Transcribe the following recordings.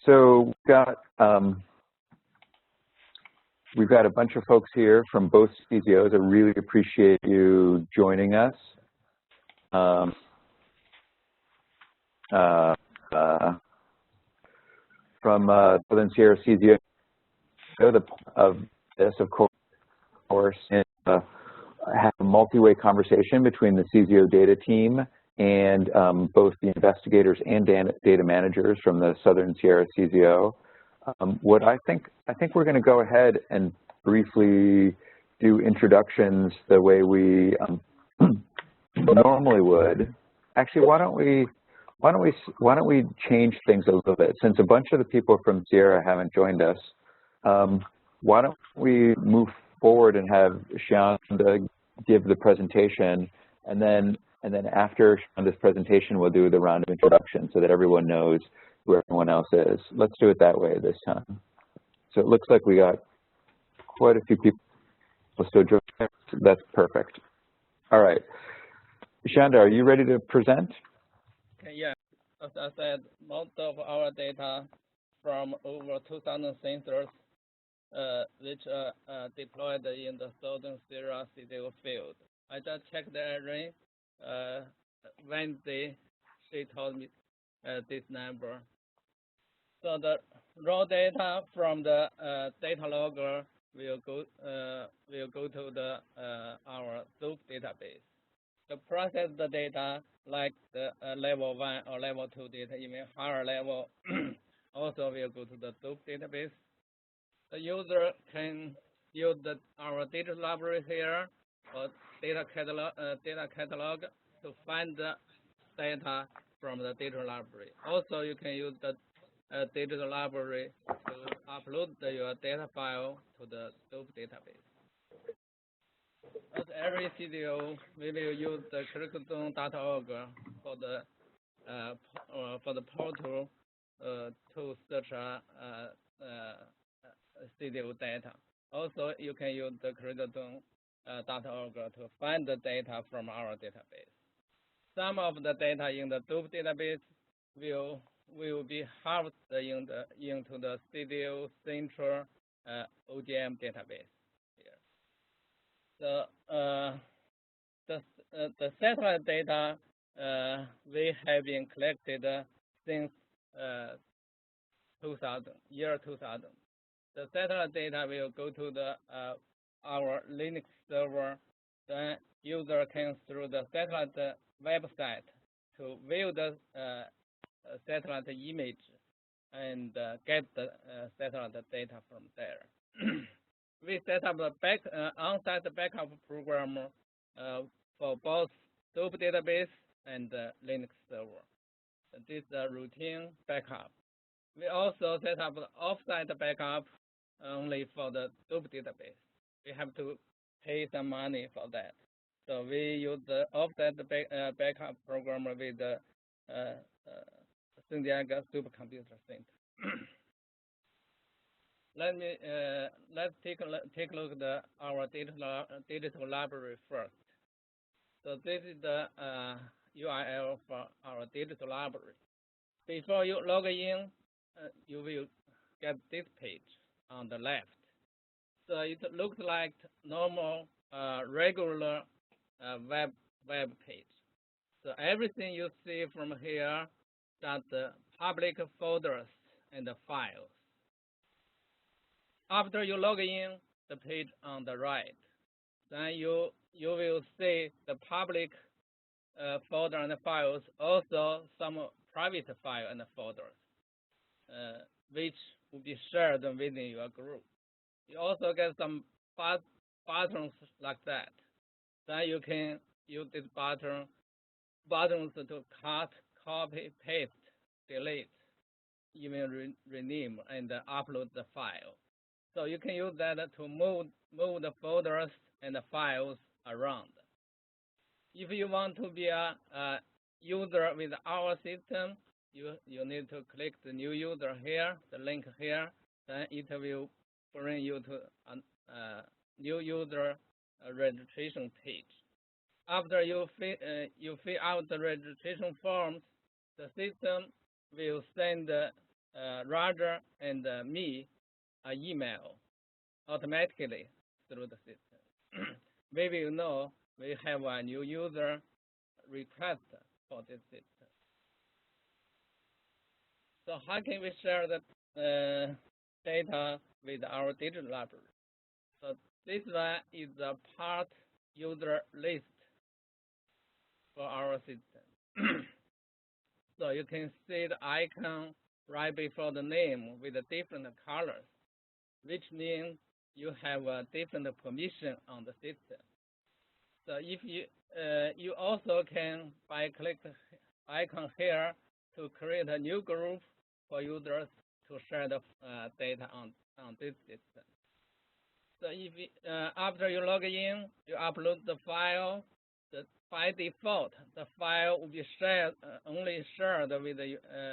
So we've got a bunch of folks here from both CZOs. I really appreciate you joining us. From Southern Sierra CZO, of this, of course, and have a multi-way conversation between the CZOData team and both the investigators and data managers from the Southern Sierra CZO. What I think we're going to go ahead and briefly do introductions the way we normally would. Actually, why don't we change things a little bit? Since a bunch of the people from Sierra haven't joined us, why don't we move forward and have Shanda give the presentation, and then after Shanda's presentation, we'll do the round of introductions so that everyone knows who everyone else is. Let's do it that way this time. So it looks like we got quite a few people still joining. That's perfect. All right. Shanda, are you ready to present? Yeah. As I said, most of our data from over 2,000 sensors which are deployed in the Southern Sierra CZO field. I just checked the array. Wednesday, she told me this number. So the raw data from the data logger will go to the our SOAP database. The processed data, like the level 1 or level 2 data, even higher level, also will go to the SOAP database. The user can use our data library here or data catalog to find the data from the data library. Also, you can use the data library to upload your data file to the SOAP database. As every CZO, we will use the CZOData.org for the portal to search CZO data. Also, you can use the CZOData.org to find the data from our database. Some of the data in the SOAP database will be harvested into the CZO Central OGM database. The satellite data we have been collected since year 2000. The satellite data will go to our Linux server. Then user can through the satellite website to view the satellite image and get the satellite data from there. We set up a on-site backup program for both SOAP database and Linux server. This is a routine backup. We also set up an off-site backup only for the SOAP database. We have to pay some money for that. So we use the off-site backup program with the San Diego Supercomputer Center. Let's take a look at our data library first. So this is the URL for our data library. Before you log in, you will get this page on the left. So it looks like normal regular web page. So everything you see from here are the public folders and the files. After you log in, the page on the right, then you will see the public folder and the files, also some private file and folders, which will be shared within your group. You also get some buttons like that. Then you can use this buttons to cut, copy, paste, delete, even rename and upload the file. So you can use that to move the folders and the files around. If you want to be a user with our system, you need to click the new user here, the link here, then it will bring you to a new user registration page. After you fill out the registration forms, the system will send Roger and me an email automatically through the system. We will know we have a new user request for this system. So how can we share the data with our data library? So this one is a part user list for our system. So you can see the icon right before the name with the different colors, which means you have a different permission on the system. So if you also can, by click the icon here, to create a new group for users to share the data on this system. So if after you log in, you upload the file. By default, the file will be shared only shared with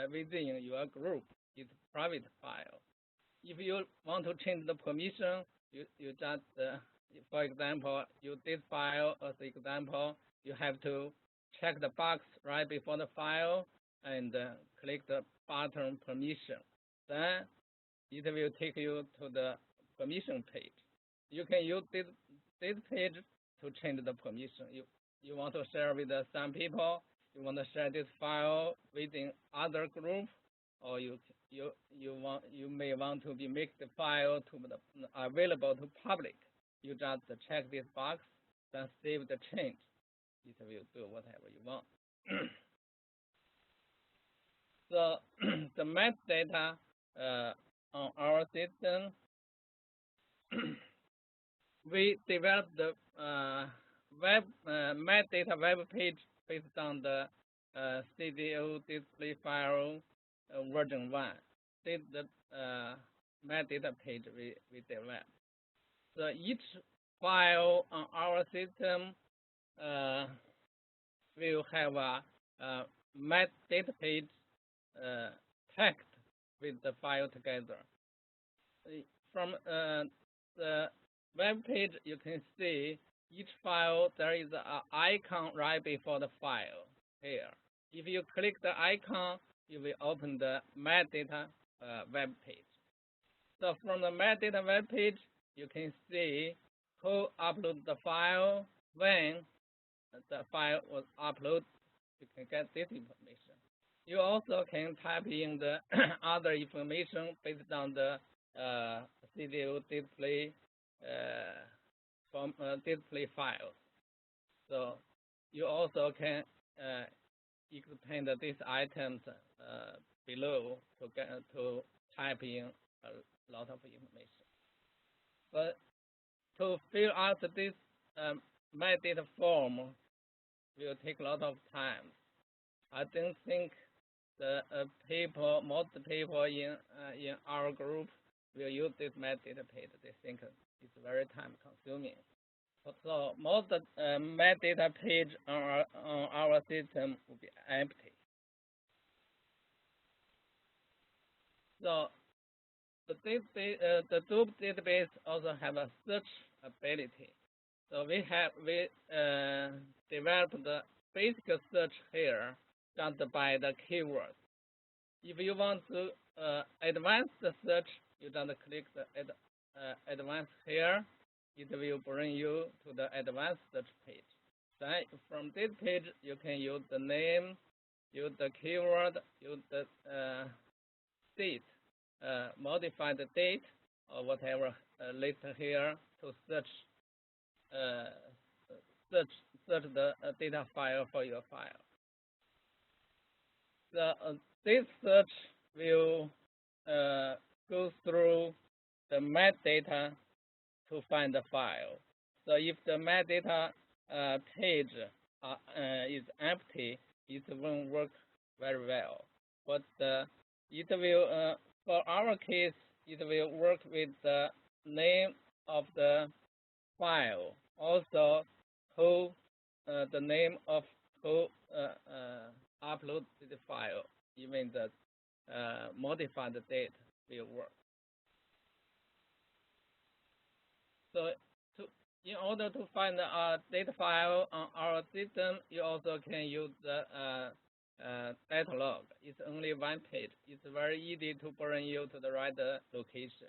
within your group. It's private file. If you want to change the permission, you just for example, this file as example, you have to check the box right before the file and click the button permission. Then it will take you to the permission page. You can use this page to change the permission. You want to share with some people, you want to share this file within other group, or you may want to make the file to available to public. You just check this box, then save the change. It will do whatever you want. So the metadata on our system, we developed the metadata web page based on the CZO display file version 1. This is the metadata page we developed. So each file on our system will have a metadata page text with the file together. From the web page, you can see each file, there is an icon right before the file here. If you click the icon, you will open the metadata web page. So from the metadata web page, you can see who uploaded the file, when the file was uploaded. You can get this information. You also can type in the other information based on the CZO display from display files. So you also can expand these items below to type in a lot of information. But to fill out this metadata form will take a lot of time. I don't think the most people in our group will use this metadata page. They think it's very time consuming. So most metadata page on our system will be empty. So the Hadoop database also have a search ability. So we developed the basic search here just by the keywords. If you want to advance the search, you just click the advanced here. It will bring you to the advanced search page. Then from this page, you can use the name, use the keyword, use the date, modify the date or whatever listed here to search the data file for your file. So this search will go through the metadata to find the file. So if the metadata page is empty, it won't work very well. But it will, for our case, it will work with the name of the file, also who the name of who uploaded the file, even the modified date will work. So in order to find a data file on our system, you also can use the data log. It's only one page. It's very easy to bring you to the right location.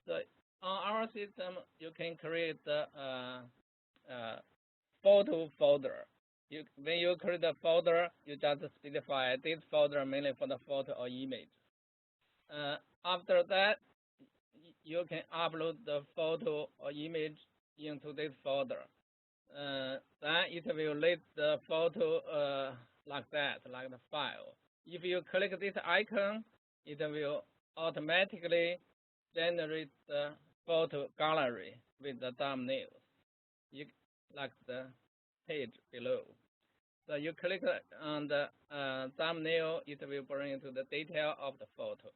So on our system, you can create the photo folder. When you create a folder, you just specify this folder mainly for the photo or image. After that, you can upload the photo or image into this folder. Then it will list the photo like that, like the file. If you click this icon, it will automatically generate the photo gallery with the thumbnails, like the page below. So you click on the thumbnail, it will bring you to the detail of the photo.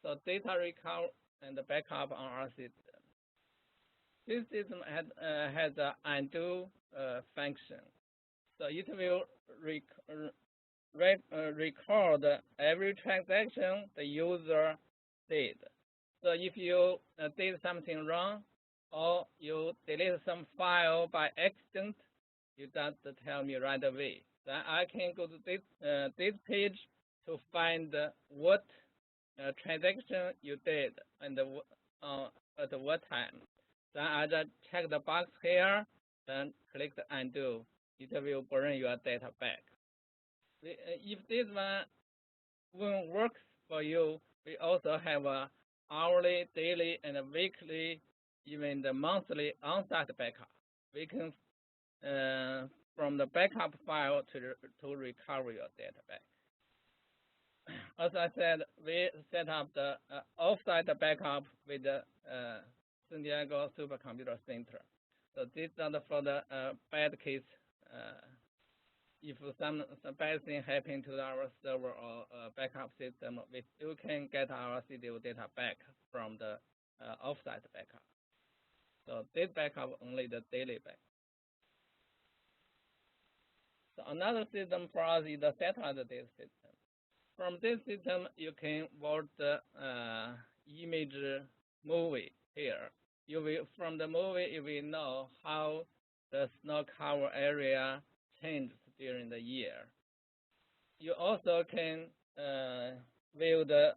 So data recovery and the backup on our system. This system has an undo function. So it will record every transaction the user did. So if you did something wrong or you delete some file by accident, you just tell me right away. Then I can go to this page to find what transaction you did and at what time. Then I just check the box here, then click the undo. It will bring your data back. If this one won't work for you, we also have a hourly, daily, and weekly, even the monthly on-site backup. We can, from the backup file to recover your data back. As I said, we set up the off-site backup with the San Diego Supercomputer Center. So this is for the bad case. If some bad thing happen to our server or backup system, we still can get our CZO data back from the offsite backup. So this backup only the daily backup. So another system for us is the satellite data system. From this system, you can watch the image movie here. From the movie, you will know how the snow cover area changed during the year. You also can view the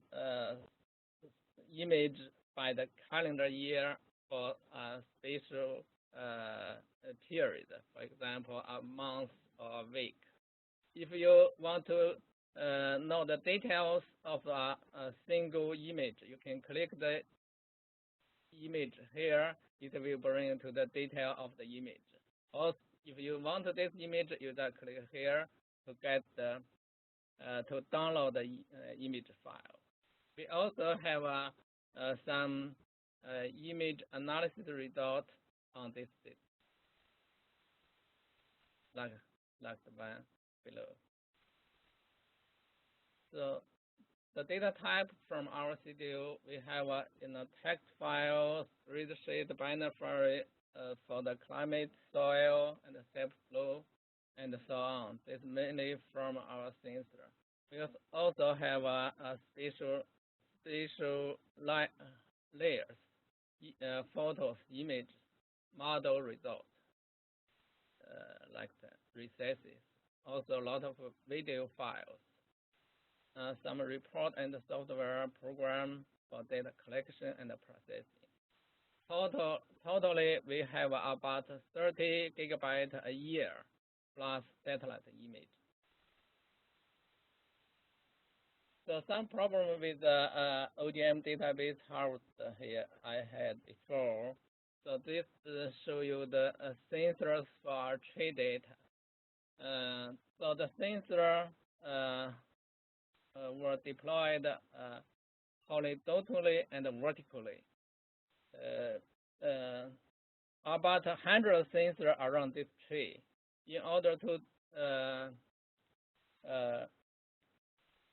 image by the calendar year for a special period, for example, a month or a week. If you want to know the details of a single image, you can click the image here. It will bring you to the detail of the image. Also, if you want this image, you just click here to get the to download the image file. We also have some image analysis results on this system, like the one below. So the data type from our CZO, we have text files, spreadsheet, binary file for the climate, soil, and the step flow, and so on. This is mainly from our sensor. We also have a spatial layers, photos, images, model results, like the recesses. Also a lot of video files. Some report and software program for data collection and processing. Totally, we have about 30 gigabytes a year, plus satellite image. So some problem with the ODM database hardware here I had before. So this show you the sensors for trade data. So the sensor were deployed horizontally and vertically. About 100 sensors around this tree. In order to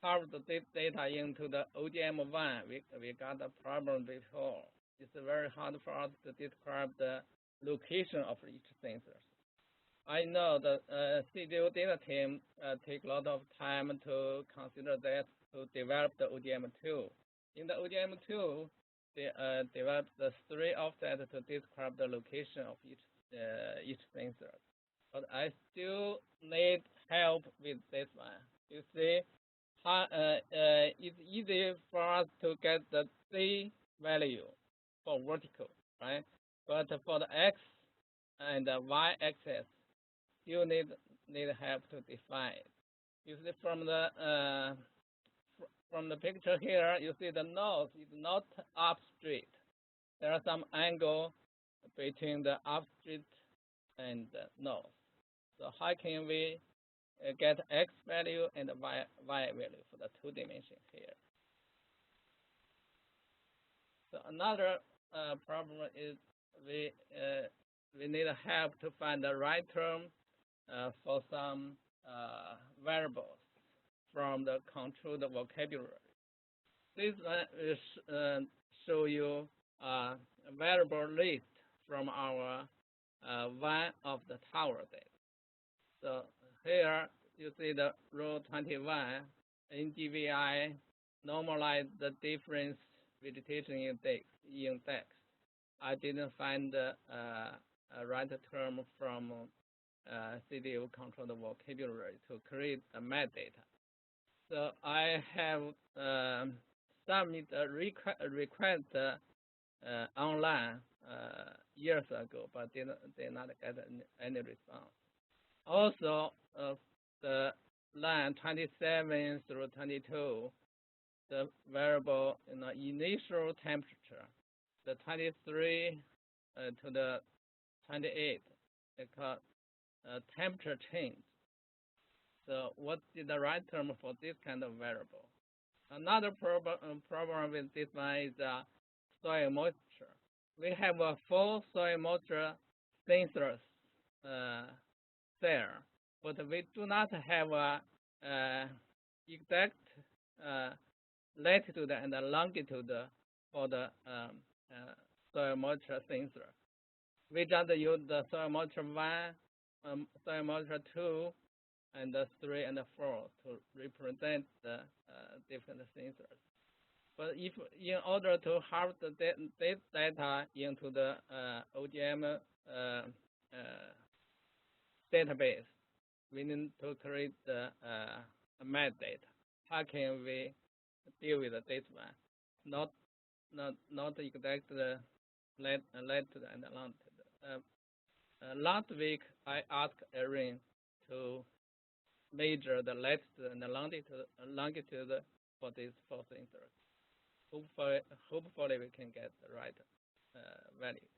carve this data into the ODM1, we got a problem before. It's very hard for us to describe the location of each sensor. I know the CZO data team take a lot of time to consider that to develop the ODM2. In the ODM2, they developed the 3 offsets to describe the location of each each sensor. But I still need help with this one. You see, it's easy for us to get the C value for vertical, right? But for the X and the Y axis, you need help to define it. You see from the picture here, you see the nose is not up straight. There are some angle between the up straight and the nose. So how can we get X value and Y value for the 2 dimensions here? So another problem is we need help to find the right term for some variables from the controlled vocabulary. This one will show you a variable list from our one of the tower data. So here you see the row 21 NGVI normalize the difference vegetation index. I didn't find a right term from CZO controlled vocabulary to create the metadata. So I have submitted a request online years ago, but did not get any response. Also, the line 27 through 22, the variable initial temperature, the 23 to the 28, they call temperature change. So what is the right term for this kind of variable? Another problem with this one is soil moisture. We have a full soil moisture sensors there, but we do not have a exact latitude and longitude for the soil moisture sensor. We just use the soil moisture 1, soil moisture 2, and 3 and 4 to represent the different sensors. But if in order to harvest this data into the OGM database, we need to create the metadata. How can we deal with this one? Not exact latitude and longitude. Last week I asked Erin to measure the latitude and the longitude for these 4 sensors. Hopefully we can get the right value.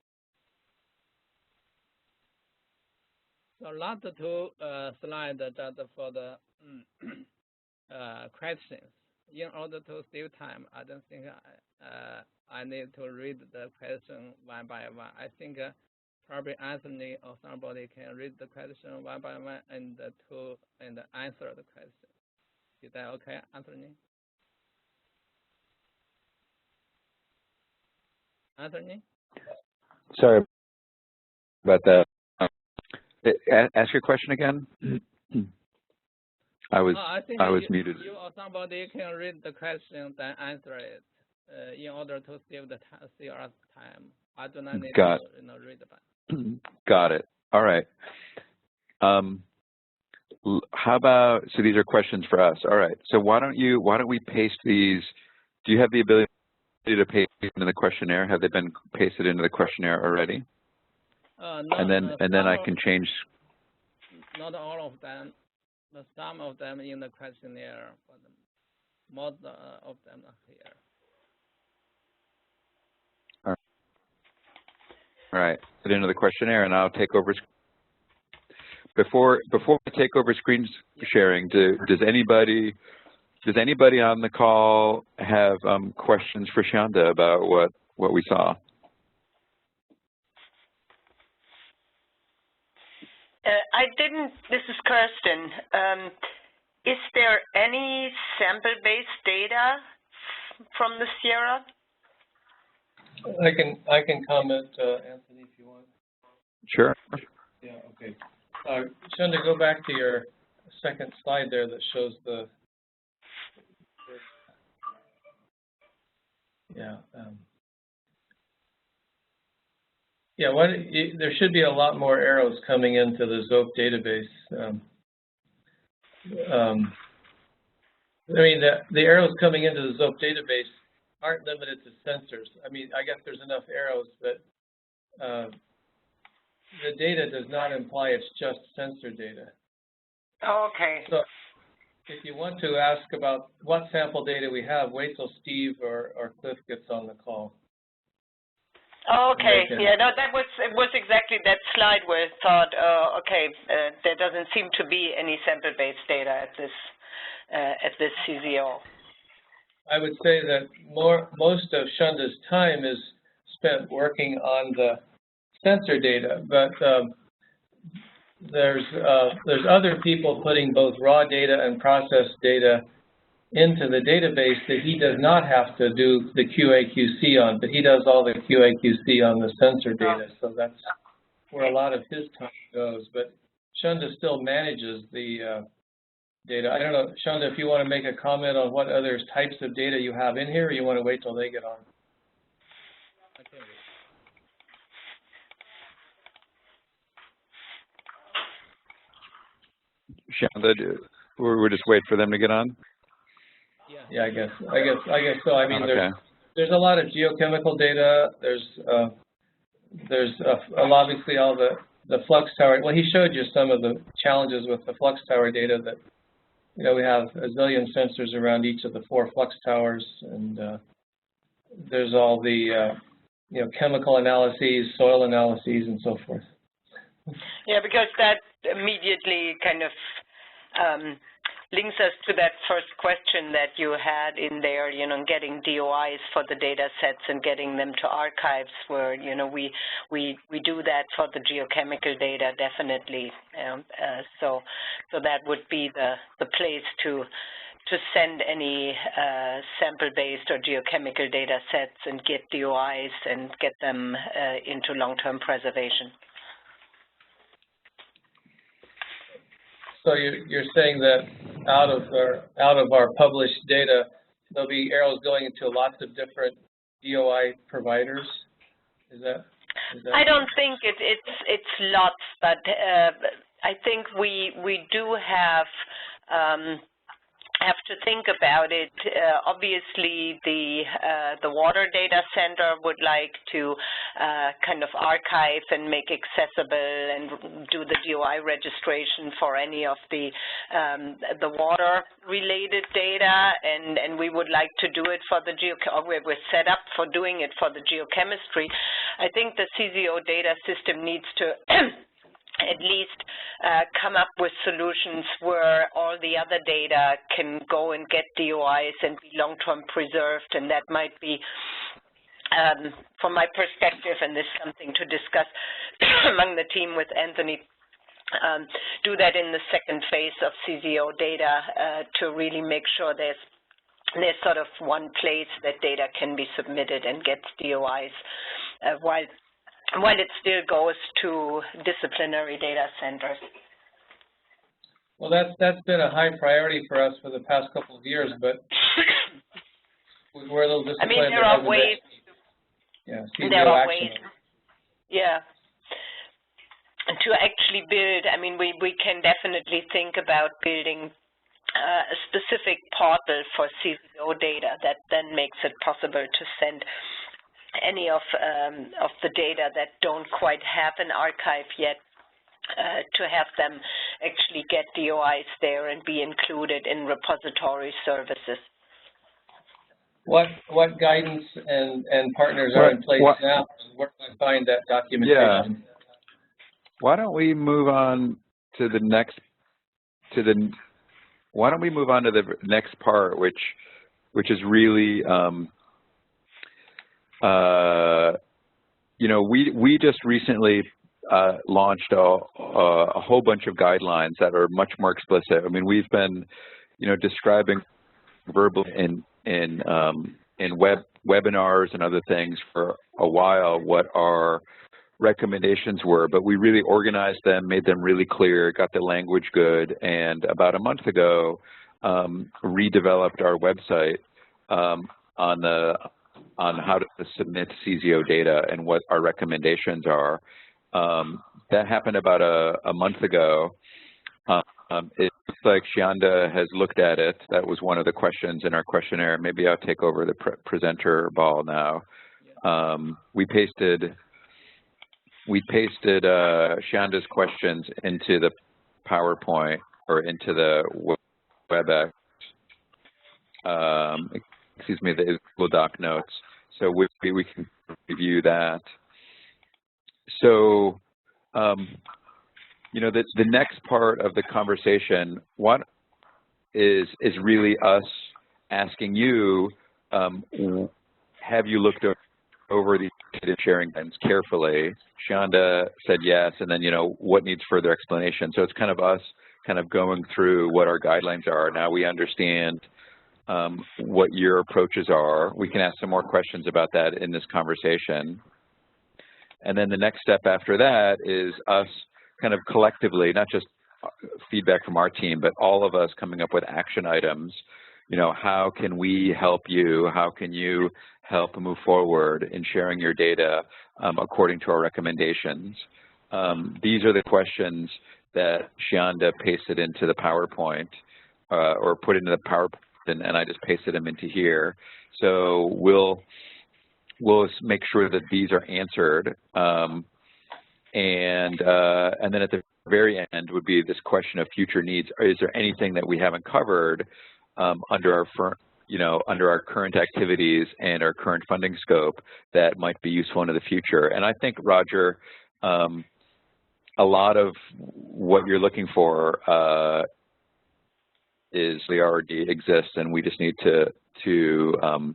So last 2 slides just for the questions. In order to save time, I don't think I need to read the question one by one. I think probably Anthony or somebody can read the question one by one and answer the question. Is that okay, Anthony? Anthony? Sorry about that. Ask your question again. I was muted. You or somebody can read the question then answer it in order to save us time. I do not need to read it. Got it. All right. How about, so these are questions for us. All right. So why don't we paste these? Do you have the ability to paste into the questionnaire? Have they been pasted into the questionnaire already? No, and then I can change. Not all of them. Some of them in the questionnaire, but most of them are here. All right. Put into the questionnaire, and I'll take over. Before I take over screen sharing, does anybody on the call have questions for Shanda about what we saw? I didn't. This is Kirsten. Is there any sample-based data from the Sierra? I can comment, Anthony, if you want. Sure. Yeah. Okay. Shanda, go back to your second slide there that shows the. Yeah. Yeah, there should be a lot more arrows coming into the ZOP database. I mean, the arrows coming into the ZOP database aren't limited to sensors. I mean, I guess there's enough arrows, but the data does not imply it's just sensor data. Oh, okay. So if you want to ask about what sample data we have, wait till Steve or Cliff gets on the call. Okay, yeah, no, it was exactly that slide where I thought, okay, there doesn't seem to be any sample-based data at this CZO. I would say that most of Shunda's time is spent working on the sensor data, but there's other people putting both raw data and processed data into the database that he does not have to do the QA/QC on, but he does all the QA/QC on the sensor data, so that's where a lot of his time goes. But Shunda still manages the data. I don't know, Shunda, if you want to make a comment on what other types of data you have in here, or you want to wait till they get on? Shunda, we'll just wait for them to get on? Yeah, I guess so. I mean, okay. there's a lot of geochemical data. There's obviously all the flux tower. Well, he showed you some of the challenges with the flux tower data that, you know, we have a zillion sensors around each of the 4 flux towers, and there's all the you know, chemical analyses, soil analyses, and so forth. Yeah, because that immediately kind of links us to that first question that you had in there, you know, getting DOIs for the data sets and getting them to archives, where, you know, we do that for the geochemical data, definitely. So that would be the place to send any sample-based or geochemical data sets and get DOIs and get them into long-term preservation. So you're saying that out of our published data, there'll be arrows going into lots of different DOI providers? Is that I don't think it's lots, but I think we do have to think about it. Obviously, the water data center would like to kind of archive and make accessible and do the DOI registration for any of the water-related data, and we would like to do it for the we're set up for doing it for the geochemistry. I think the CZO data system needs to at least come up with solutions where all the other data can go and get DOIs and be long-term preserved, and that might be, from my perspective, and this is something to discuss among the team with Anthony, do that in the second phase of CZO data to really make sure there's sort of one place that data can be submitted and gets DOIs while it still goes to disciplinary data centers. Well, that's been a high priority for us for the past couple of years, but we're a little disappointed. I mean, there are ways. Yeah, there are ways. Yeah. To actually build, I mean, we can definitely think about building a specific portal for CZO data that then makes it possible to send any of the data that don't quite have an archive yet, to have them actually get DOIs there and be included in repository services. What guidance and partners are in place now? Where can I find that documentation? Yeah. Why don't we move on to the next part, which is really you know, we just recently launched a whole bunch of guidelines that are much more explicit. I mean, we've been, you know, describing verbally in webinars and other things for a while what our recommendations were, but we really organized them, made them really clear, got the language good, and about a month ago redeveloped our website on the on how to submit CZO data and what our recommendations are. That happened about a month ago. It looks like Shianda has looked at it. That was one of the questions in our questionnaire. Maybe I'll take over the presenter ball now. We pasted Shianda's questions into the PowerPoint or into the WebEx, excuse me, the Google Doc notes. So we can review that. So, you know, the next part of the conversation, what is really us asking you, have you looked over the data sharing guidance carefully? Shianda said yes, and then, you know, what needs further explanation? So it's kind of us kind of going through what our guidelines are. Now we understand what your approaches are. We can ask some more questions about that in this conversation. And then the next step after that is us kind of collectively, not just feedback from our team, but all of us coming up with action items. You know, how can we help you? How can you help move forward in sharing your data according to our recommendations? These are the questions that Shianda pasted into the PowerPoint or put into the PowerPoint, and I just pasted them into here. So we'll make sure that these are answered. And then at the very end would be this question of future needs. Is there anything that we haven't covered under our current activities and our current funding scope that might be useful into the future? And I think, Roger, a lot of what you're looking for already exists, and we just need to you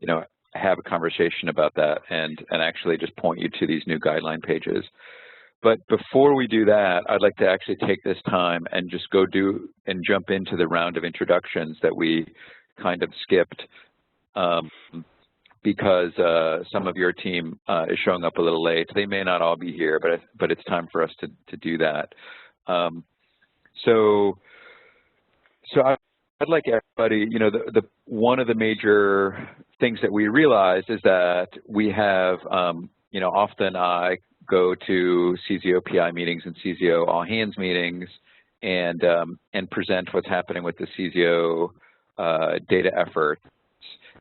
know, have a conversation about that and actually just point you to these new guideline pages. But before we do that, I'd like to actually take this time and just go jump into the round of introductions that we kind of skipped because some of your team is showing up a little late. They may not all be here, but it's time for us to do that. So I'd like everybody, you know, one of the major things that we realize is that we have, you know, often I go to CZO PI meetings and CZO all hands meetings and present what's happening with the CZO data efforts.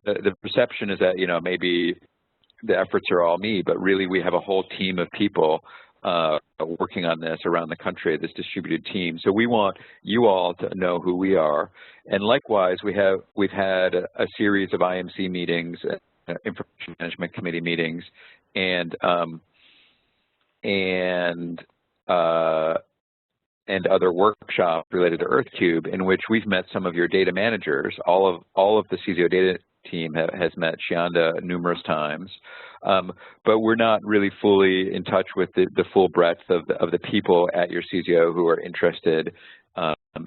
The perception is that, you know, maybe the efforts are all me, but really we have a whole team of people working on this around the country, this distributed team. So we want you all to know who we are. And likewise, we've had a series of IMC meetings, Information Management Committee meetings, and other workshops related to EarthCube, in which we've met some of your data managers. All of the CZO data team has met Shianda numerous times, but we're not really fully in touch with the full breadth of the people at your CZO who are interested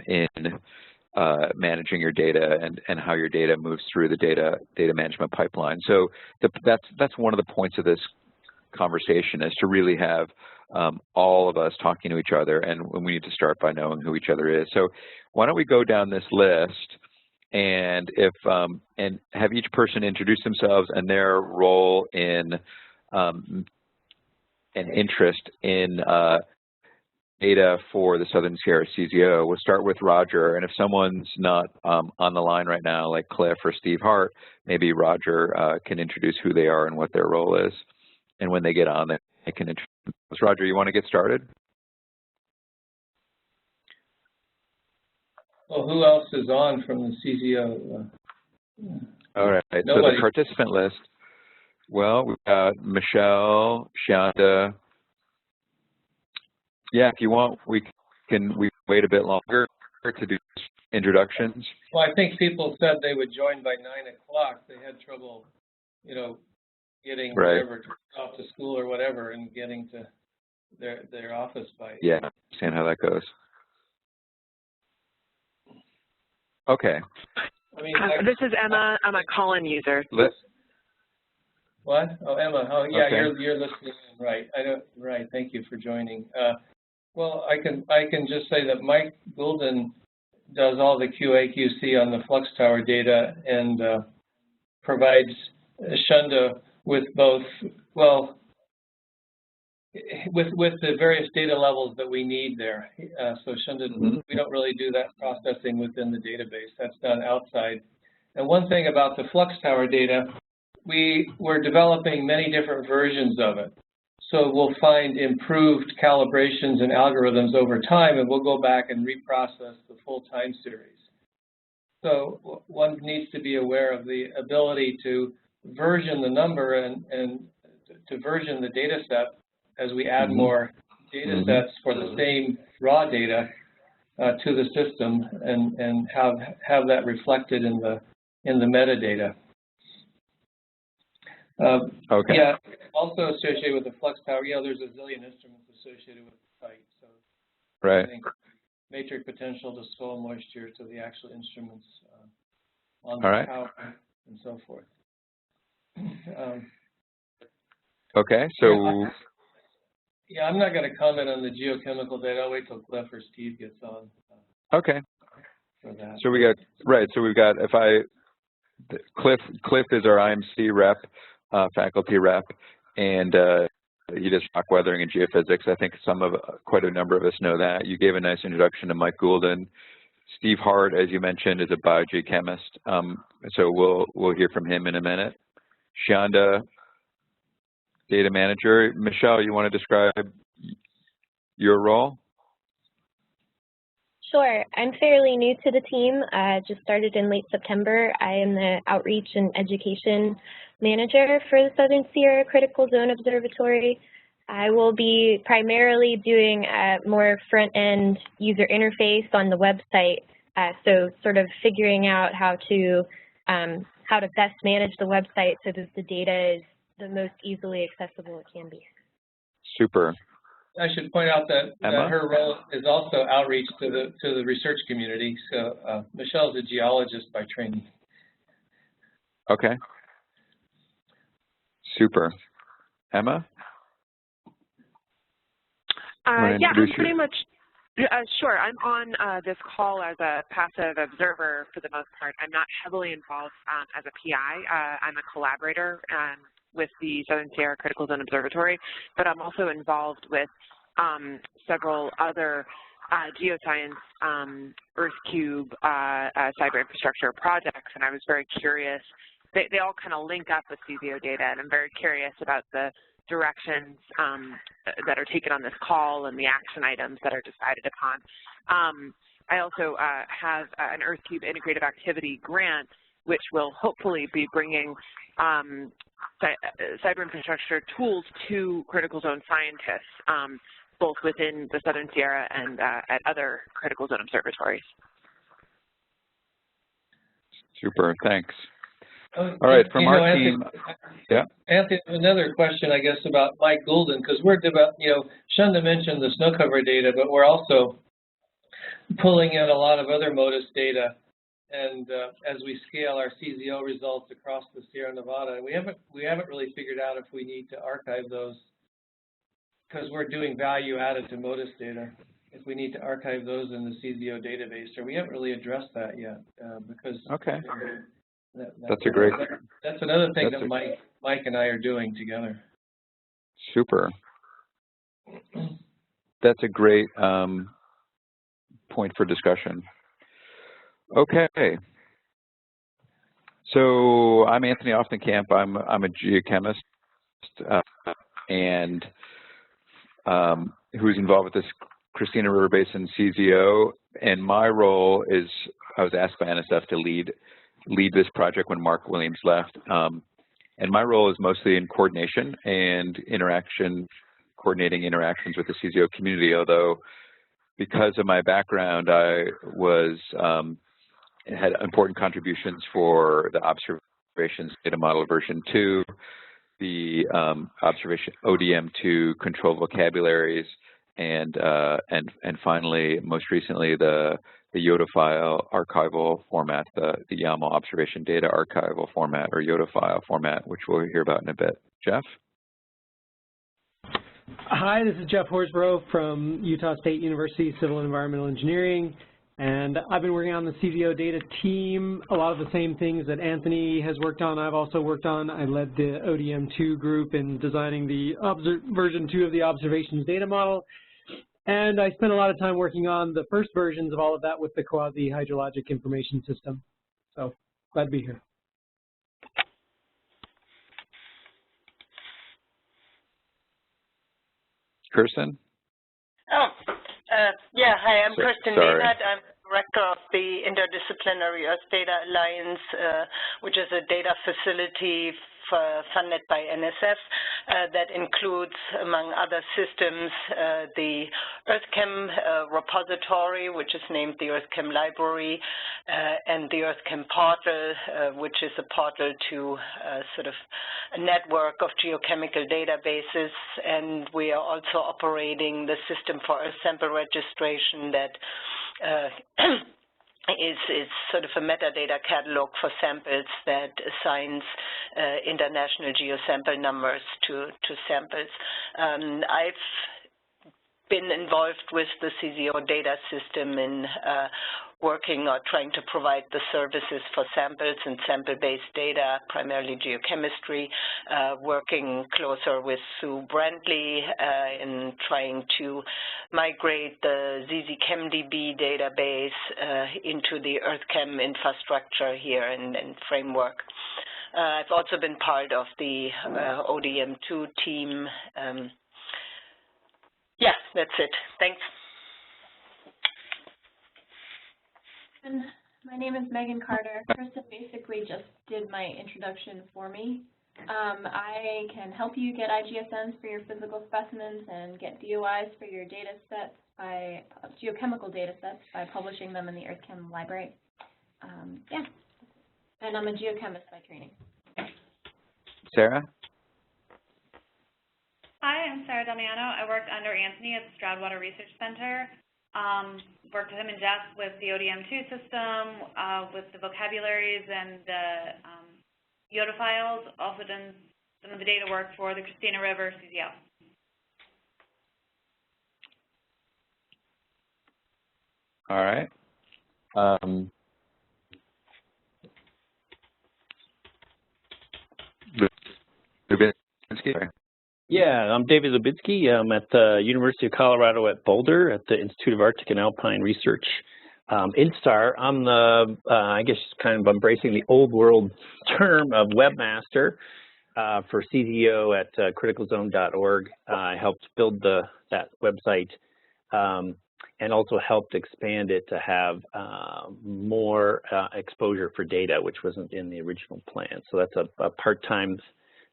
in managing your data and how your data moves through the data management pipeline. So that's one of the points of this conversation, is to really have all of us talking to each other, and we need to start by knowing who each other is. So why don't we go down this list and and have each person introduce themselves and their role in and interest in data for the Southern Sierra CZO. We'll start with Roger, and if someone's not on the line right now, like Cliff or Steve Hart, maybe Roger can introduce who they are and what their role is. And when they get on, they can introduce. Roger, you want to get started? Well, who else is on from the CZO? All right, Nobody. So the participant list, well, we've got Michelle, Shianda. Yeah, if you want, we wait a bit longer to do introductions. Well, I think people said they would join by 9 o'clock. They had trouble, you know, getting whatever off to school or whatever, and getting to their office by. Yeah, understand how that goes. Okay. I mean, this is Emma. I'm a call-in user. What? Oh, Emma. Oh, yeah. Okay. You're listening in, right? Right. Thank you for joining. Well, I can just say that Mike Goulden does all the QA/QC on the Flux Tower data and provides Shunda with both, well, with the various data levels that we need there. So Shunda, we don't really do that processing within the database. That's done outside. And one thing about the Flux Tower data, we're developing many different versions of it. So we'll find improved calibrations and algorithms over time, and we'll go back and reprocess the full time series. So one needs to be aware of the ability to version the number and to version the data set as we add more data sets for the same raw data to the system, and have that reflected in the metadata. Okay. Yeah, also associated with the Flux Tower, there's a zillion instruments associated with the site. So right. I think matrix potential to soil moisture to the actual instruments on the tower and so forth. Okay, so yeah, I'm not going to comment on the geochemical data. I'll wait till Cliff or Steve gets on. Okay. For that. So we got So we've got Cliff is our IMC rep, faculty rep, and he does rock weathering and geophysics. I think quite a number of us know that. You gave a nice introduction to Mike Goulden. Steve Hart, as you mentioned, is a biogeochemist. So we'll hear from him in a minute. Shanda, data manager. Michelle, you want to describe your role? Sure. I'm fairly new to the team. Just started in late September. I am the Outreach and Education Manager for the Southern Sierra Critical Zone Observatory. I will be primarily doing more front-end user interface on the website, so sort of figuring out how to best manage the website so that the data is the most easily accessible it can be. Super. I should point out that her role is also outreach to the research community. So Michelle's a geologist by training. Okay. Super. Emma? Yeah, I'm pretty much, sure. I'm on this call as a passive observer for the most part. I'm not heavily involved as a PI. I'm a collaborator with the Southern Sierra Critical Zone Observatory, but I'm also involved with several other geoscience EarthCube cyber infrastructure projects, and I was very curious. They all kind of link up with CZO data, and I'm very curious about the directions that are taken on this call and the action items that are decided upon. I also have an EarthCube integrative activity grant, which will hopefully be bringing cyber infrastructure tools to critical zone scientists, both within the Southern Sierra and at other critical zone observatories. Super, thanks. All right, from our team, Anthony, another question, I guess, about Mike Goulden, because we're Shunda mentioned the snow cover data, but we're also pulling in a lot of other MODIS data. And as we scale our CZO results across the Sierra Nevada, we haven't really figured out if we need to archive those, because we're doing value added to MODIS data, if we need to archive those in the CZO database, or we haven't really addressed that yet, because that's a great. That's another thing that Mike and I are doing together. Super. That's a great point for discussion. Okay. So I'm Anthony Offenkamp. I'm a geochemist and who's involved with this Christina River Basin CZO. And my role is, I was asked by NSF to lead this project when Mark Williams left. And my role is mostly in coordination and coordinating interactions with the CZO community, although because of my background, I had important contributions for the observations data model version 2, the observation ODM2 control vocabularies, and finally, most recently, the YODA file archival format, the YAML observation data archival format, or YODA file format, which we'll hear about in a bit. Jeff? Hi, this is Jeff Horsborough from Utah State University Civil and Environmental Engineering, And I've been working on the CZO data team, a lot of the same things that Anthony has worked on, I've also worked on. I led the ODM2 group in designing the version 2 of the observations data model. And I spent a lot of time working on the first versions of all of that with the quasi-hydrologic information system. So glad to be here. Kirsten? Yeah, hi, I'm Kirsten Sorry. Lehnert. I'm director of the Interdisciplinary Earth Data Alliance, which is a data facility funded by NSF that includes, among other systems, the EarthChem repository, which is named the EarthChem Library, and the EarthChem portal, which is a portal to sort of a network of geochemical databases. And we are also operating the system for Earth sample registration that is sort of a metadata catalog for samples that assigns international geosample numbers to samples. I've been involved with the CZO data system in working or trying to provide the services for samples and sample-based data, primarily geochemistry, working closer with Sue Brantley in trying to migrate the ZZChemDB database into the EarthChem infrastructure here and framework. I've also been part of the ODM2 team. Yeah, that's it. Thanks. My name is Megan Carter. Kristen basically just did my introduction for me. I can help you get IGSNs for your physical specimens and get DOIs for your data sets by geochemical data sets by publishing them in the EarthChem library. Yeah, and I'm a geochemist by training. Sarah? Hi, I'm Sarah Damiano. I worked under Anthony at the Stroudwater Research Center. Worked with him in depth with the ODM2 system, with the vocabularies and the YODA files. Also done some of the data work for the Christina River CZO. All right. Yeah, I'm David Lubitsky. I'm at the University of Colorado at Boulder at the Institute of Arctic and Alpine Research. INSTAR, I'm the, I guess, kind of embracing the old world term of webmaster for CZO at criticalzone.org. I helped build that website and also helped expand it to have more exposure for data, which wasn't in the original plan. So that's a part-time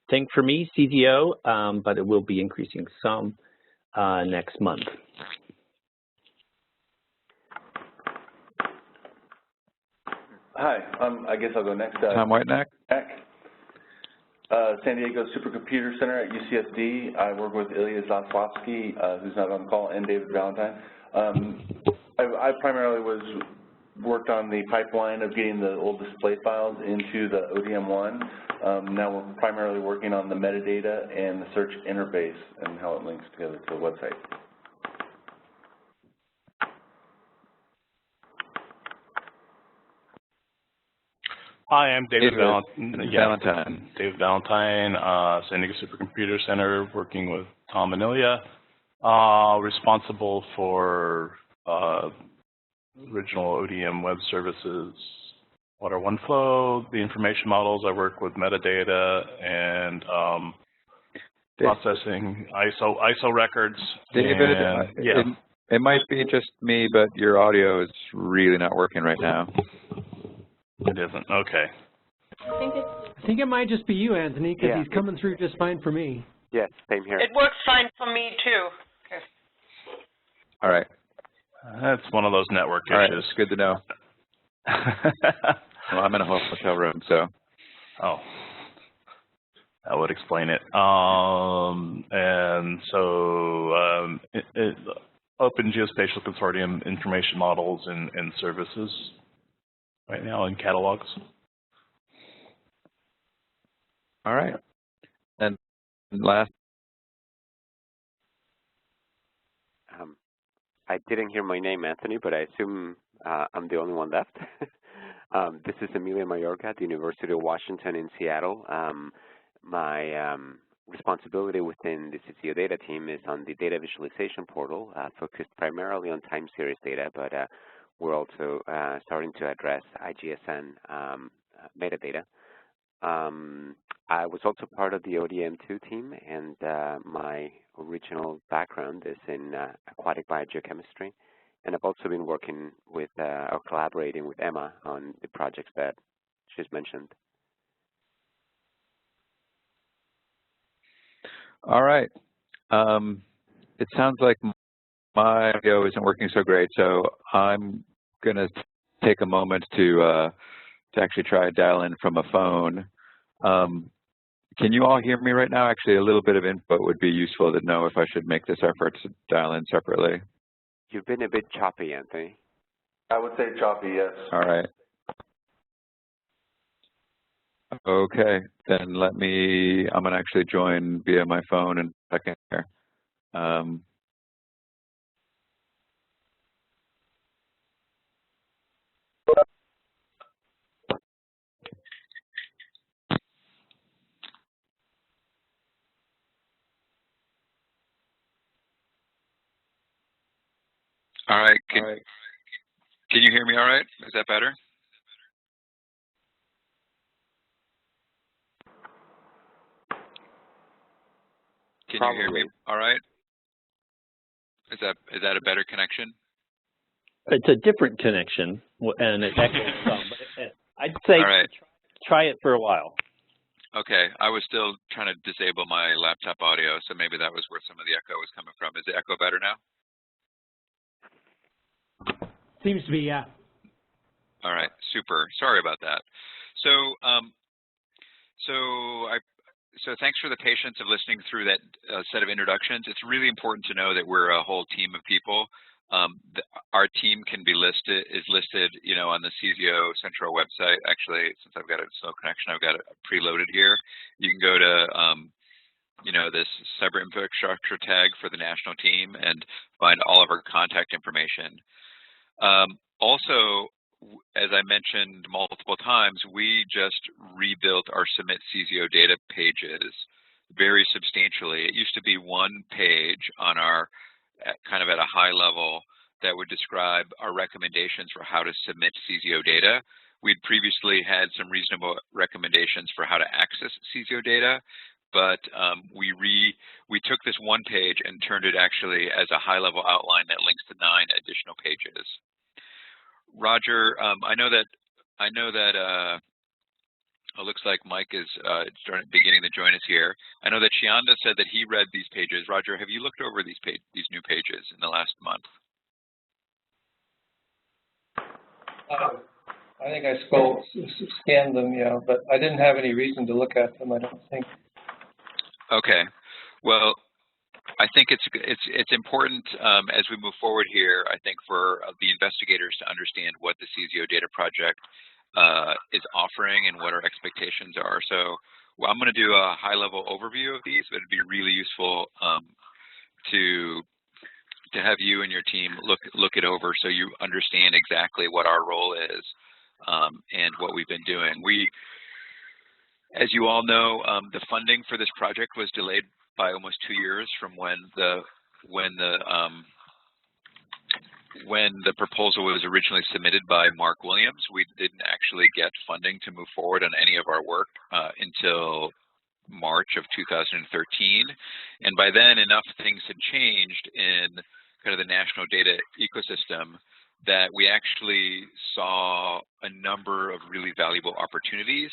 thing for me, CZO, but it will be increasing some next month. Hi, I guess I'll go next. Tom Whitenack. San Diego Supercomputer Center at UCSD. I work with Ilya Zaslavsky, who's not on the call, and David Valentine. I primarily worked on the pipeline of getting the old display files into the ODM1. Now we're primarily working on the metadata and the search interface and how it links together to the website. Hi, I'm David Valentine. David Valentine, San Diego Supercomputer Center, working with Tom and Ilya, responsible for original ODM web services, Water OneFlow, the information models. I work with metadata and processing ISO records. David, and, yeah. it might be just me, but your audio is really not working right now. It isn't. Okay. I think it might just be you, Anthony, because he's coming through just fine for me. Yes, same here. It works fine for me, too. Okay. All right. That's one of those network issues. All right, it's good to know. Well, I'm in a hotel room, so. Oh, that would explain it. And so Open Geospatial Consortium information models and services right now in catalogs. All right. And last. I didn't hear my name, Anthony, but I assume I'm the only one left. This is Emilia Mayorga at the University of Washington in Seattle. My responsibility within the CZOData team is on the data visualization portal, focused primarily on time series data, but we're also starting to address IGSN metadata. I was also part of the ODM2 team, and my original background is in aquatic biogeochemistry, and I've also been working with or collaborating with Emma on the projects that she's mentioned. All right. It sounds like my audio isn't working so great, so I'm going to take a moment to actually try to dial in from a phone. Can you all hear me right now? Actually, a little bit of input would be useful to know if I should make this effort to dial in separately. You've been a bit choppy, Anthony. I would say choppy, yes. All right. Okay, then I'm going to actually join via my phone in a second here. All right. Can you hear me all right? Is that better? Can you hear me all right? Is that a better connection? It's a different connection, and it echoes some. But I'd say try it for a while. Okay. I was still trying to disable my laptop audio, so maybe that was where some of the echo was coming from. Is the echo better now? Seems to be, yeah. All right, super. Sorry about that. So thanks for the patience of listening through that set of introductions. It's really important to know that we're a whole team of people. Our team can be listed, you know, on the CZO Central website. Actually, since I've got a slow connection, I've got it preloaded here. You can go to, you know, this cyber infrastructure tag for the national team and find all of our contact information. Also, as I mentioned multiple times, we just rebuilt our Submit CZOData pages very substantially. It used to be one page on our, kind of at a high level, that would describe our recommendations for how to submit CZOData. We'd previously had some reasonable recommendations for how to access CZOData, but we took this one page and turned it actually as a high-level outline that links to 9 additional pages. Roger, I know that it looks like Mike is beginning to join us here. I know that Shianda said that he read these pages. Roger, have you looked over these new pages in the last month? I think I scanned them, yeah, but I didn't have any reason to look at them, I don't think. Okay. Well, I think it's important as we move forward here, I think, for the investigators to understand what the CZOData project is offering and what our expectations are. So I'm going to do a high-level overview of these, but it'd be really useful to have you and your team look it over so you understand exactly what our role is and what we've been doing. As you all know, the funding for this project was delayed by almost 2 years from when the proposal was originally submitted by Mark Williams. We didn't actually get funding to move forward on any of our work until March of 2013. And by then, enough things had changed in kind of the national data ecosystem that we actually saw a number of really valuable opportunities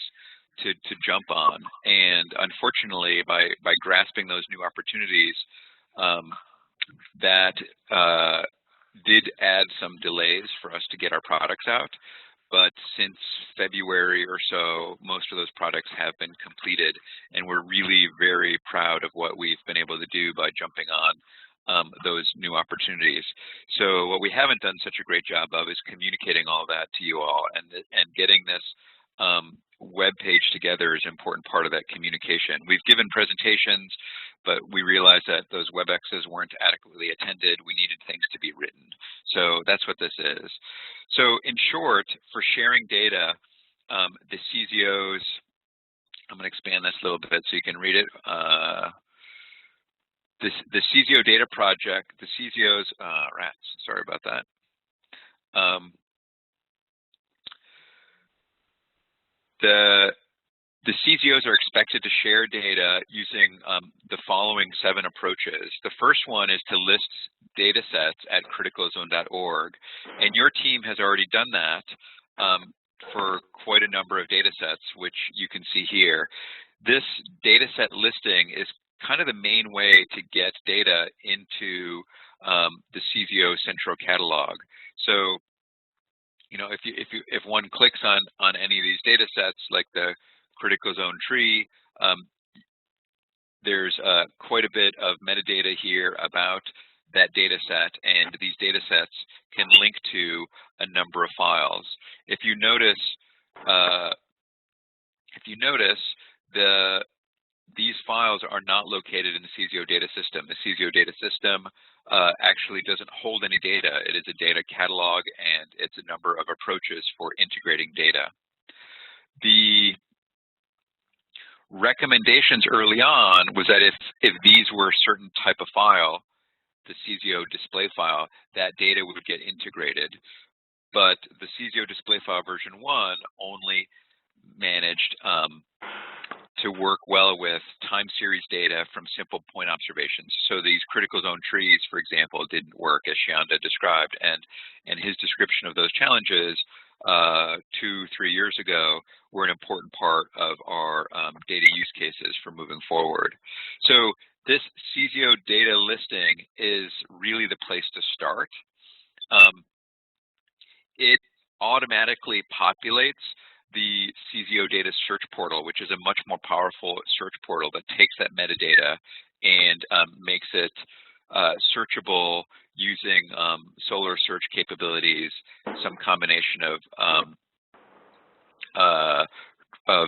to jump on. And unfortunately, by grasping those new opportunities, that did add some delays for us to get our products out. But since February or so, most of those products have been completed, and we're really very proud of what we've been able to do by jumping on those new opportunities. So what we haven't done such a great job of is communicating all that to you all and getting this web page together is an important part of that communication. We've given presentations, but we realized that those WebExes weren't adequately attended. We needed things to be written. So that's what this is. So in short, for sharing data, the CZOs, I'm going to expand this a little bit so you can read it. The CZO data project, the CZOs, rats, sorry about that. The CZOs are expected to share data using the following 7 approaches. The first one is to list data sets at criticalzone.org, and your team has already done that for quite a number of data sets, which you can see here. This data set listing is kind of the main way to get data into the CZO central catalog. So, you know, if one clicks on any of these data sets, like the critical zone tree, there's quite a bit of metadata here about that data set, and these data sets can link to a number of files. If you notice, these files are not located in the CZO data system. The CZO data system actually doesn't hold any data. It is a data catalog, and it's a number of approaches for integrating data. The recommendations early on was that if these were a certain type of file, the CZO display file, that data would get integrated. But the CZO display file version 1 only managed to work well with time series data from simple point observations. So these critical zone trees, for example, didn't work, as Shianda described, and his description of those challenges 2-3 years ago were an important part of our data use cases for moving forward. So this CZO data listing is really the place to start. It automatically populates the CZO data search portal, which is a much more powerful search portal that takes that metadata and makes it searchable using Solr search capabilities, some combination of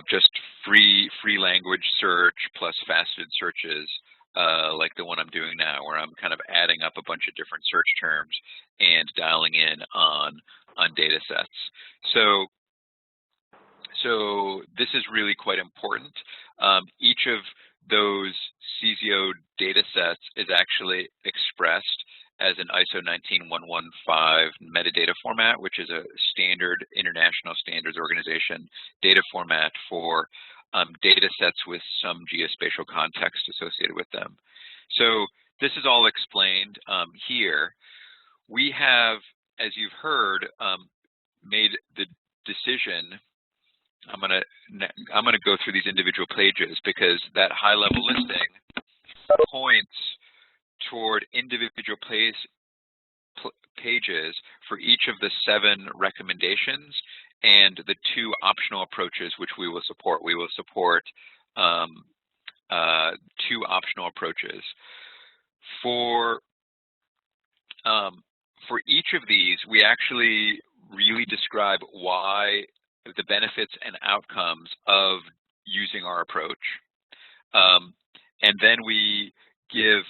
just free language search plus faceted searches, like the one I'm doing now, where I'm kind of adding up a bunch of different search terms and dialing in on data sets. So this is really quite important. Each of those CZO data sets is actually expressed as an ISO 19115 metadata format, which is a standard international standards organization data format for data sets with some geospatial context associated with them. So this is all explained here. We have, as you've heard, made the decision. I'm gonna go through these individual pages because that high-level listing points toward individual pages for each of the 7 recommendations and the 2 optional approaches which we will support. We will support 2 optional approaches. For each of these, we actually really describe why the benefits and outcomes of using our approach. And then we give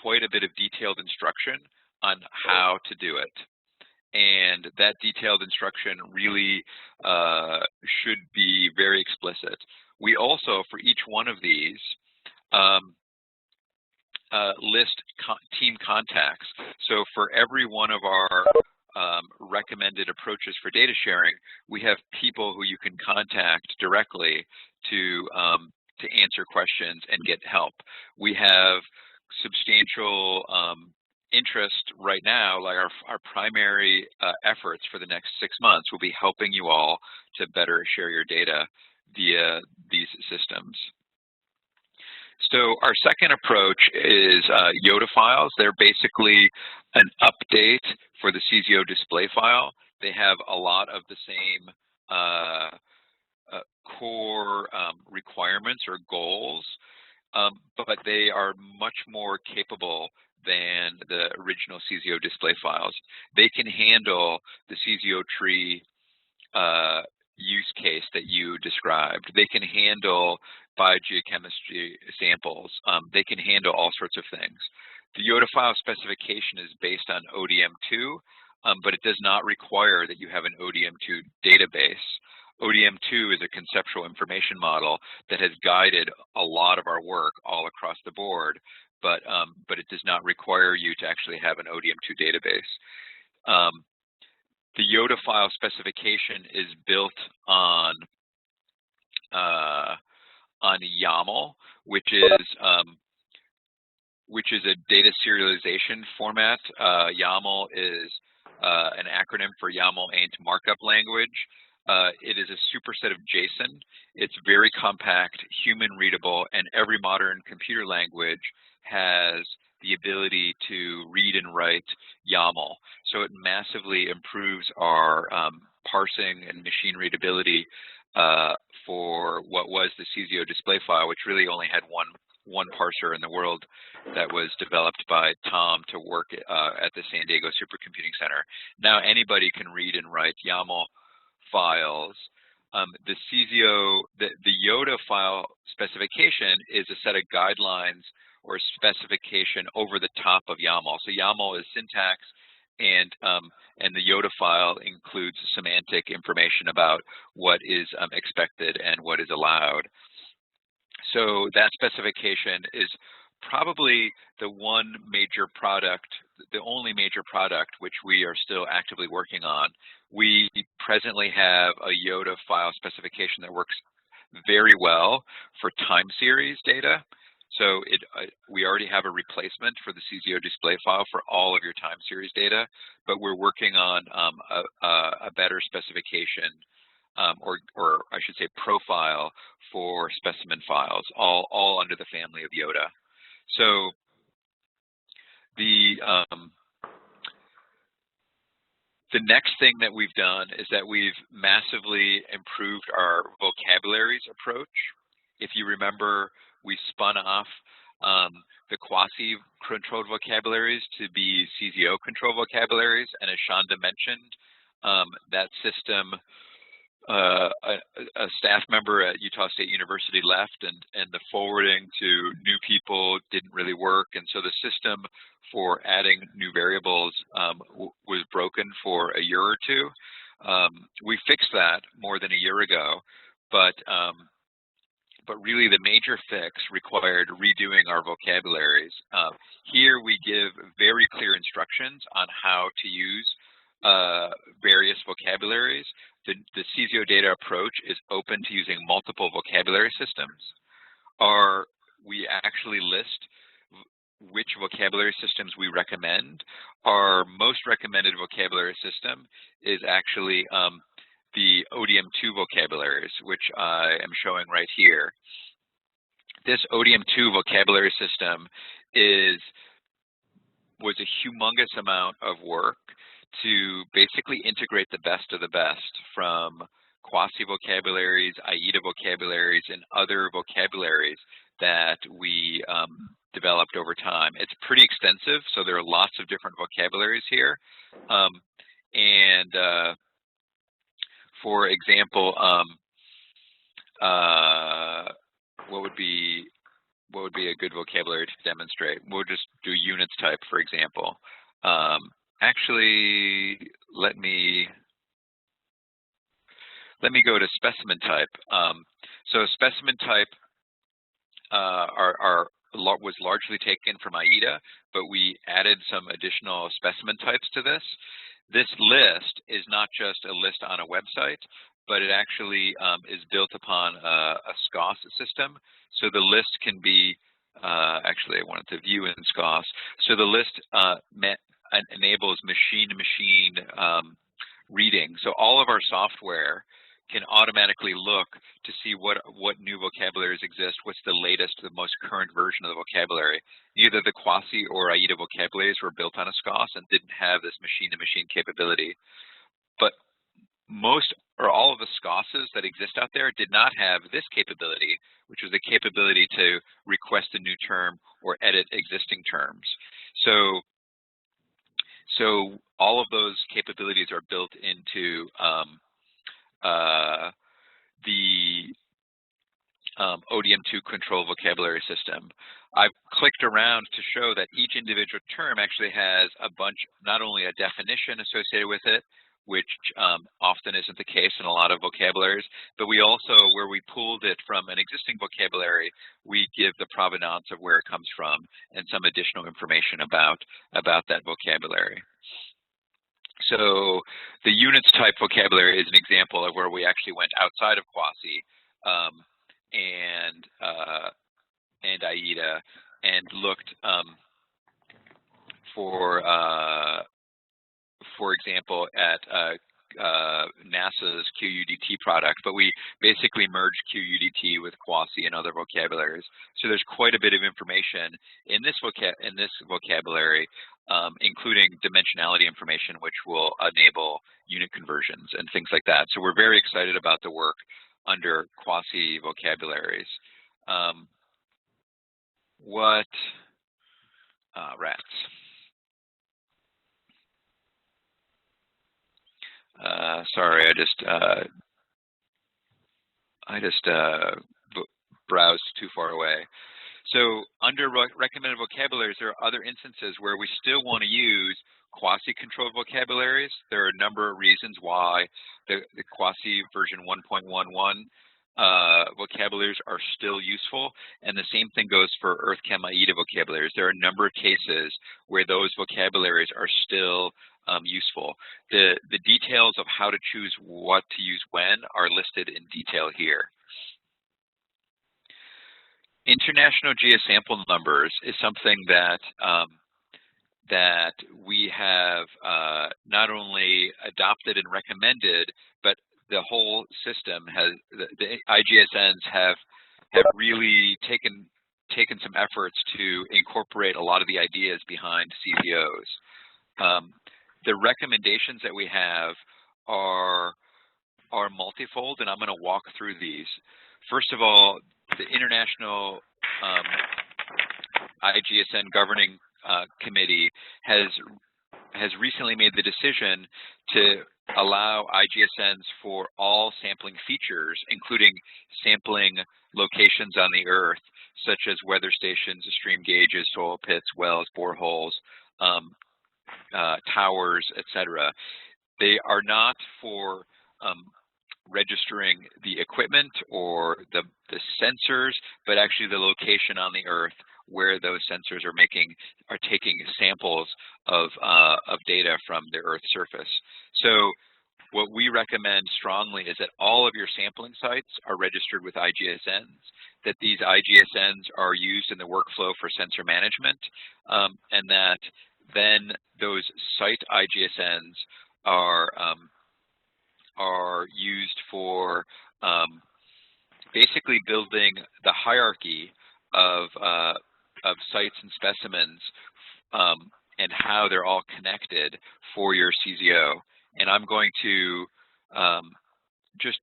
quite a bit of detailed instruction on how to do it. And that detailed instruction really should be very explicit. We also, for each one of these, list team contacts. So for every one of our recommended approaches for data sharing, we have people who you can contact directly to answer questions and get help. We have substantial interest right now, like our primary efforts for the next 6 months will be helping you all to better share your data via these systems. So our second approach is YODA files. They're basically an update for the CZO display file. They have a lot of the same core requirements or goals, but they are much more capable than the original CZO display files. They can handle the CZO tree use case that you described. They can handle biogeochemistry samples. They can handle all sorts of things. The YODA file specification is based on ODM2, but it does not require that you have an ODM2 database. ODM2 is a conceptual information model that has guided a lot of our work all across the board, but it does not require you to actually have an ODM2 database. The YODA file specification is built on YAML, which is a data serialization format. YAML is an acronym for YAML Ain't Markup Language. It is a superset of JSON. It's very compact, human readable, and every modern computer language has the ability to read and write YAML. So it massively improves our parsing and machine readability for what was the CZO display file, which really only had one parser in the world that was developed by Tom to work at the San Diego Supercomputing Center. Now anybody can read and write YAML files. The YODA file specification is a set of guidelines or specification over the top of YAML. So YAML is syntax, and the YODA file includes semantic information about what is expected and what is allowed. So that specification is probably the one major product, the only major product which we are still actively working on. We presently have a YODA file specification that works very well for time series data. So we already have a replacement for the CZO display file for all of your time series data, but we're working on a better specification, or I should say profile for specimen files, all under the family of YODA. So the next thing that we've done is that we've massively improved our vocabularies approach. If you remember, we spun off the quasi-controlled vocabularies to be CZO-controlled vocabularies, and as Shonda mentioned, that system, a staff member at Utah State University left, and the forwarding to new people didn't really work, and so the system for adding new variables was broken for a year or two. We fixed that more than a year ago, but really the major fix required redoing our vocabularies. Here we give very clear instructions on how to use various vocabularies. The CZOData approach is open to using multiple vocabulary systems. We actually list which vocabulary systems we recommend. Our most recommended vocabulary system is actually the ODM2 vocabularies, which I am showing right here. This ODM2 vocabulary system was a humongous amount of work to basically integrate the best of the best from quasi-vocabularies, AIDA vocabularies, and other vocabularies that we developed over time. It's pretty extensive, so there are lots of different vocabularies here. For example, what would be a good vocabulary to demonstrate? We'll just do units type, for example. Actually, let me go to specimen type. So specimen type was largely taken from AIDA, but we added some additional specimen types to this. This list is not just a list on a website, but it actually is built upon a SCOS system. So the list can be, actually I wanted to view in SCOS. So the list enables machine-to-machine reading. So all of our software can automatically look to see what new vocabularies exist, what's the latest, the most current version of the vocabulary. Either the quasi or AIDA vocabularies were built on a SCOS and didn't have this machine-to-machine capability. But most or all of the SCOSs that exist out there did not have this capability, which was the capability to request a new term or edit existing terms. So all of those capabilities are built into the ODM2 control vocabulary system. I've clicked around to show that each individual term actually has a bunch, not only a definition associated with it, which often isn't the case in a lot of vocabularies, but we also, where we pulled it from an existing vocabulary, we give the provenance of where it comes from and some additional information about that vocabulary. So the units type vocabulary is an example of where we actually went outside of Quasi and AIDA and looked for example, at NASA's QUDT product, but we basically merged QUDT with Quasi and other vocabularies. So there's quite a bit of information in this vocabulary, including dimensionality information, which will enable unit conversions and things like that. So we're very excited about the work under Quasi vocabularies. Rats. Sorry, I just browsed too far away. So under recommended vocabularies, there are other instances where we still want to use quasi-controlled vocabularies. There are a number of reasons why the quasi version 1.11 vocabularies are still useful, and the same thing goes for EarthChem AIDA vocabularies. There are a number of cases where those vocabularies are still useful. The details of how to choose what to use when are listed in detail here. International geosample numbers is something that that we have not only adopted and recommended, but the whole system has, the IGSNs have really taken some efforts to incorporate a lot of the ideas behind CZOs. The recommendations that we have are multifold, and I'm going to walk through these. First of all, the International IGSN Governing Committee has recently made the decision to allow IGSNs for all sampling features, including sampling locations on the Earth, such as weather stations, stream gauges, soil pits, wells, boreholes, towers, etc. They are not for registering the equipment or the sensors, but actually the location on the Earth where those sensors are taking samples of data from the Earth's surface. So what we recommend strongly is that all of your sampling sites are registered with IGSNs, that these IGSNs are used in the workflow for sensor management, and that then those site IGSNs are used for basically building the hierarchy of sites and specimens and how they're all connected for your CZO. And I'm going to just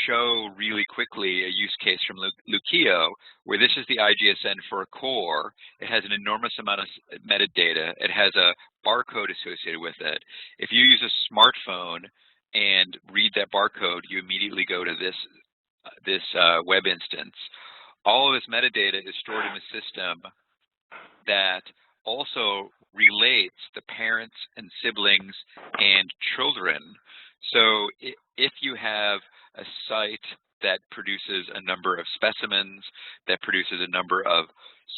show really quickly a use case from Lukio, where this is the IGSN for a core. It has an enormous amount of metadata. It has a barcode associated with it. If you use a smartphone and read that barcode, you immediately go to this web instance. All of this metadata is stored in a system that also relates the parents and siblings and children. So if you have a site that produces a number of specimens, that produces a number of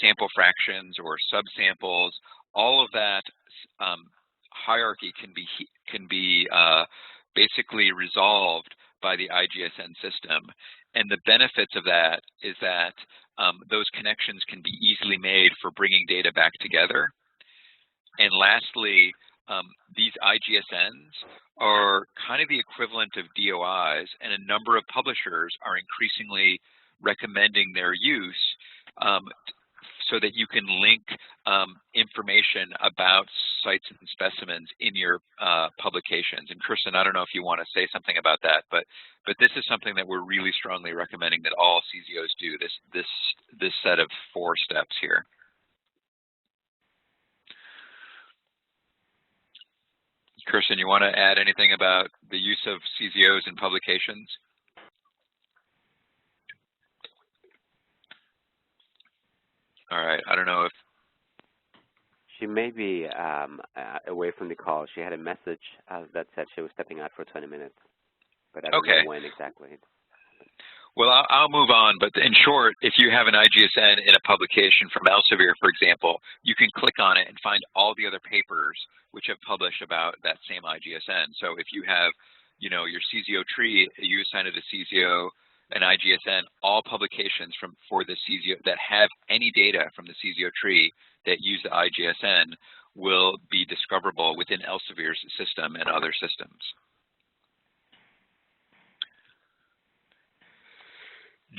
sample fractions or subsamples, all of that hierarchy can be basically resolved by the IGSN system. And the benefits of that is that those connections can be easily made for bringing data back together. And lastly, these IGSNs are kind of the equivalent of DOIs, and a number of publishers are increasingly recommending their use so that you can link information about sites and specimens in your publications. And Kirsten, I don't know if you want to say something about that, but this is something that we're really strongly recommending that all CZOs do, this set of 4 steps here. Kirsten, you want to add anything about the use of CZOs in publications? All right. I don't know if she may be away from the call. She had a message that said she was stepping out for 20 minutes, but I don't know when exactly. Well, I'll move on, but in short, if you have an IGSN in a publication from Elsevier, for example, you can click on it and find all the other papers which have published about that same IGSN. So if you have, you know, your CZO tree, you assign it a CZO, an IGSN, all publications for the CZO that have any data from the CZO tree that use the IGSN will be discoverable within Elsevier's system and other systems.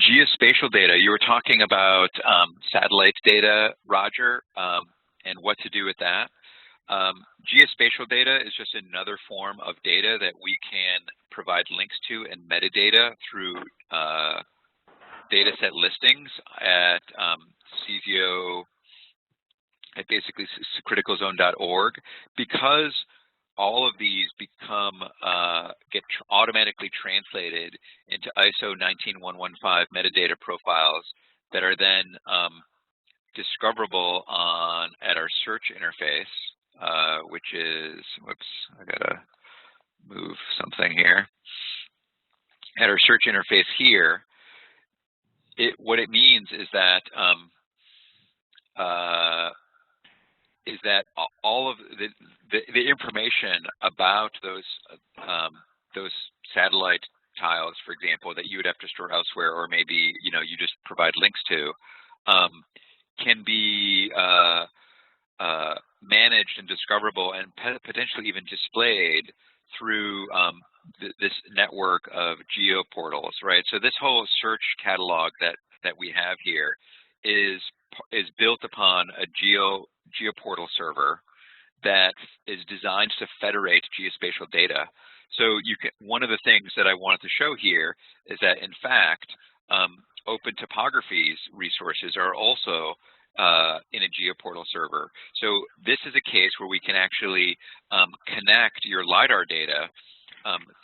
Geospatial data, you were talking about satellite data, Roger, and what to do with that. Geospatial data is just another form of data that we can provide links to and metadata through data set listings at CZO, at basically criticalzone.org. Because all of these become, get automatically translated into ISO 19115 metadata profiles that are then discoverable at our search interface, which is, whoops, I gotta move something here. At our search interface here, what it means is that all of the information about those satellite tiles, for example, that you would have to store elsewhere, or maybe you just provide links to, can be managed and discoverable and potentially even displayed through this network of geo portals, right? So this whole search catalog that we have here is built upon a geoportal server that is designed to federate geospatial data. So one of the things that I wanted to show here is that, in fact, Open Topography's resources are also in a geoportal server. So this is a case where we can actually connect your LiDAR data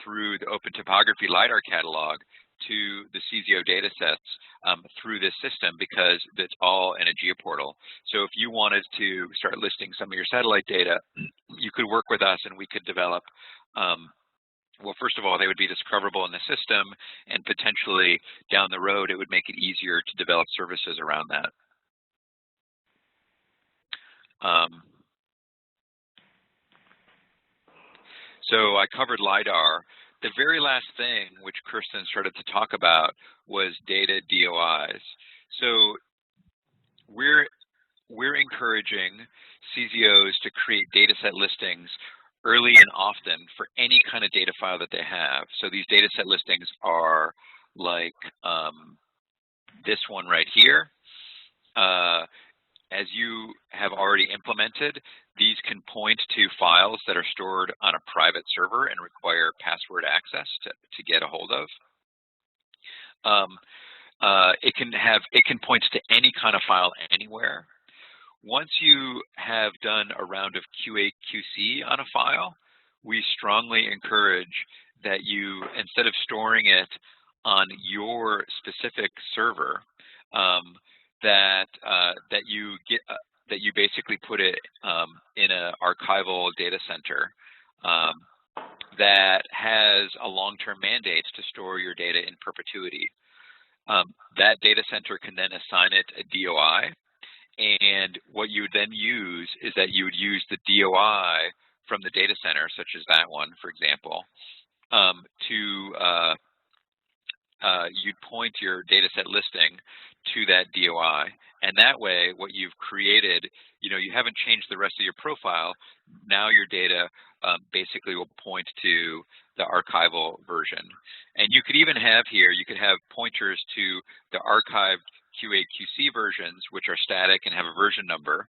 through the Open Topography LiDAR catalog to the CZO data sets through this system, because it's all in a geoportal. So if you wanted to start listing some of your satellite data, you could work with us and we could develop, well, first of all, they would be discoverable in the system, and potentially down the road, it would make it easier to develop services around that. So I covered LiDAR. The very last thing which Kirsten started to talk about was data DOIs. So we're encouraging CZOs to create data set listings early and often for any kind of data file that they have. So these data set listings are like this one right here. As you have already implemented, these can point to files that are stored on a private server and require password access to get a hold of. It can point to any kind of file anywhere. Once you have done a round of QA/QC on a file, we strongly encourage that you, instead of storing it on your specific server, that you basically put it in an archival data center that has a long-term mandate to store your data in perpetuity. That data center can then assign it a DOI, and what you would then use is that you would use the DOI from the data center, such as that one, for example, you'd point your data set listing to that DOI. And that way, what you've created, you haven't changed the rest of your profile. Now your data basically will point to the archival version. And you could even have here, you could have pointers to the archived QA/QC versions, which are static and have a version number,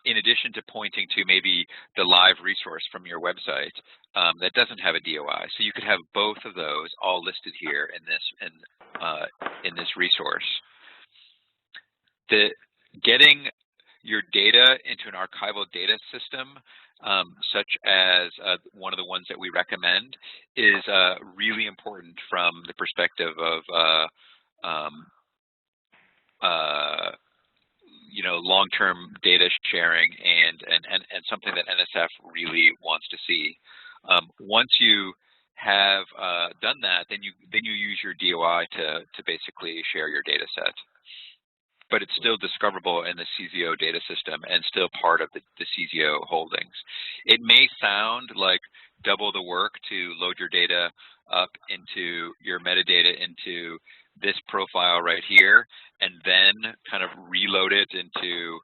in addition to pointing to maybe the live resource from your website that doesn't have a DOI. So you could have both of those all listed here in this resource. Getting your data into an archival data system, such as one of the ones that we recommend, is really important from the perspective of long-term data sharing and something that NSF really wants to see. Once you have done that, then you use your DOI to basically share your data set. But it's still discoverable in the CZO data system and still part of the CZO holdings. It may sound like double the work to load your data up into your metadata into this profile right here, and then kind of reload it into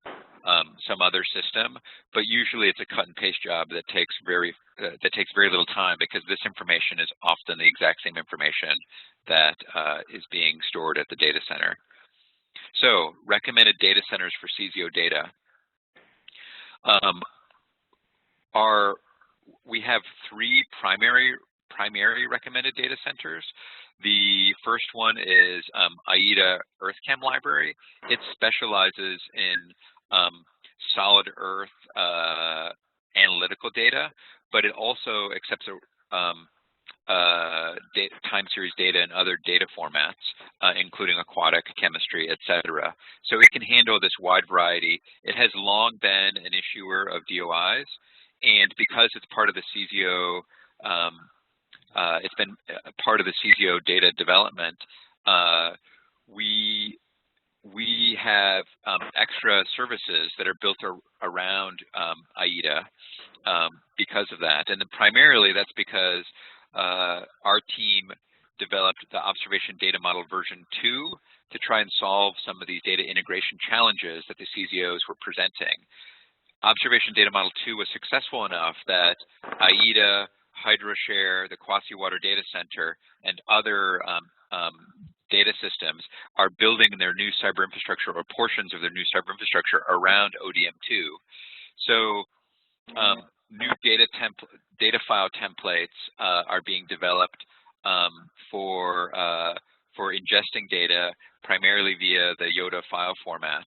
some other system. But usually it's a cut and paste job that takes very little time, because this information is often the exact same information that is being stored at the data center. So, recommended data centers for CZO data. We have 3 primary recommended data centers. The first one is IDA EarthChem library. It specializes in solid earth analytical data, but it also accepts time series data and other data formats, including aquatic chemistry, etc. So it can handle this wide variety. It has long been an issuer of DOIs, and because it's part of the CZO, it's been part of the CZO data development, we have extra services that are built around IDA because of that. And then primarily that's because our team developed the observation data model version 2 to try and solve some of these data integration challenges that the CZOs were presenting. Observation data model 2 was successful enough that IDA, HydroShare, the Quasi-Water Data Center, and other data systems are building their new cyber infrastructure, or portions of their new cyber infrastructure, around ODM2. So new data file templates are being developed for ingesting data primarily via the YODA file format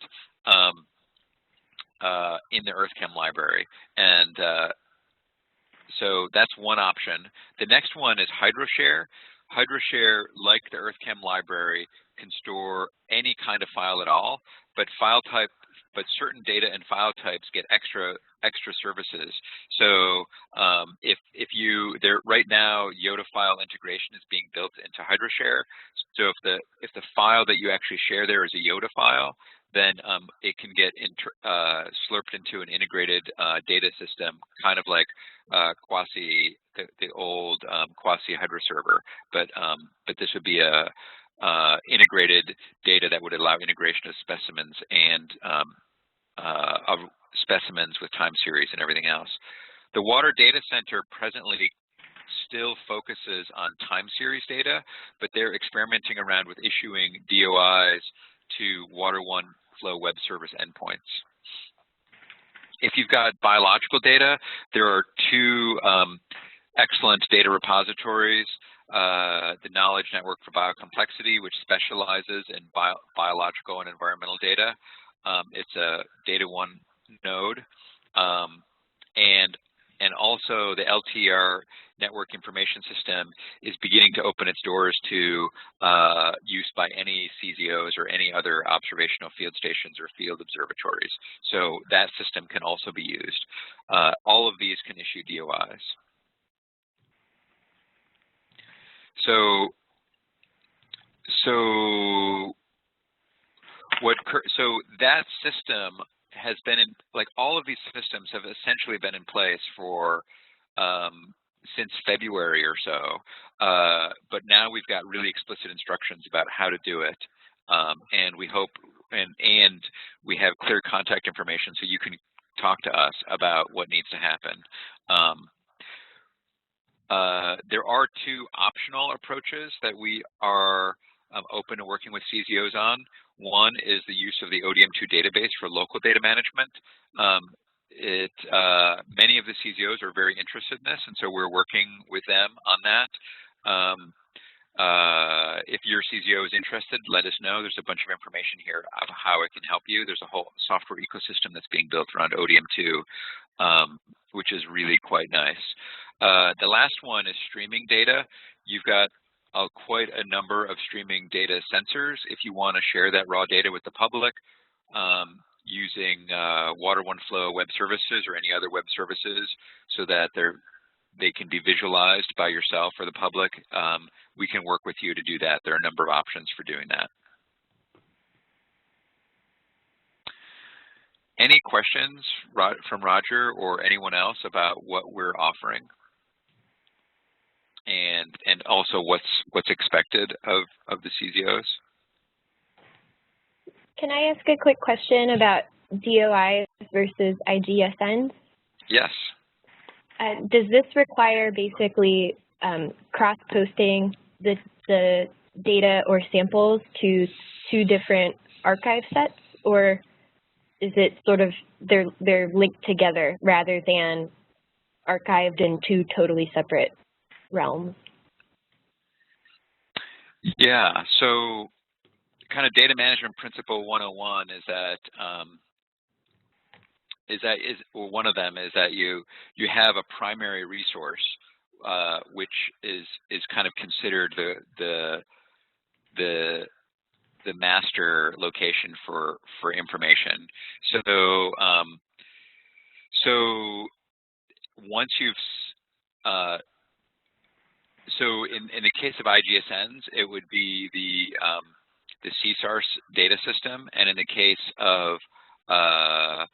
in the EarthChem library. And so that's one option. The next one is HydroShare. HydroShare, like the EarthChem library, can store any kind of file at all, but certain data and file types get extra services. So right now YODA file integration is being built into HydroShare. So if the file that you actually share there is a YODA file, then it can get slurped into an integrated data system, kind of like the old Quasi Hydro server. But this would be a integrated data that would allow integration of specimens and of specimens with time series and everything else. The Water Data Center presently still focuses on time series data, but they're experimenting around with issuing DOIs to Water One Flow web service endpoints. If you've got biological data, there are 2 excellent data repositories. The Knowledge Network for Biocomplexity, which specializes in biological and environmental data. It's a Data One node. And also the LTR Network Information System is beginning to open its doors to use by any CZOs or any other observational field stations or field observatories. So that system can also be used. All of these can issue DOIs. So that system has been in, like, all of these systems have essentially been in place for since February or so, but now we've got really explicit instructions about how to do it, and we hope, and we have clear contact information so you can talk to us about what needs to happen. There are 2 optional approaches that we are open to working with CZOs on. One is the use of the ODM2 database for local data management. Many of the CZOs are very interested in this, and so we're working with them on that. If your CZO is interested, let us know. There's a bunch of information here of how it can help you. There's a whole software ecosystem that's being built around ODM2, which is really quite nice. The last one is streaming data. You've got quite a number of streaming data sensors. If you want to share that raw data with the public, using Water One Flow web services or any other web services so that they can be visualized by yourself or the public, we can work with you to do that. There are a number of options for doing that. Any questions from Roger or anyone else about what we're offering, and also what's expected of the CZOs? Can I ask a quick question about DOIs versus IGSNs? Yes. Does this require basically cross-posting the data or samples to 2 different archive sets, or is it sort of they're linked together rather than archived in 2 totally separate realms? Yeah, so kind of data management principle 101 is that one of them is that you have a primary resource which is kind of considered the master location for information. So so once you've so in the case of IGSNs, it would be the CSARS data system, and in the case of a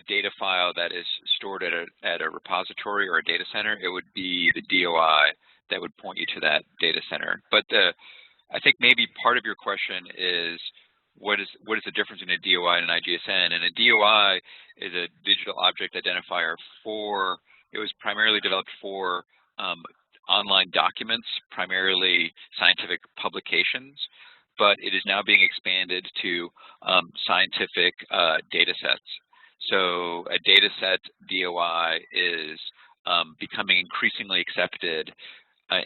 data file that is stored at a repository or a data center, it would be the DOI that would point you to that data center. But I think maybe part of your question is what is the difference in a DOI and an IGSN? And a DOI is a digital object identifier it was primarily developed for online documents, primarily scientific publications, but it is now being expanded to scientific data sets. So a data set DOI is becoming increasingly accepted,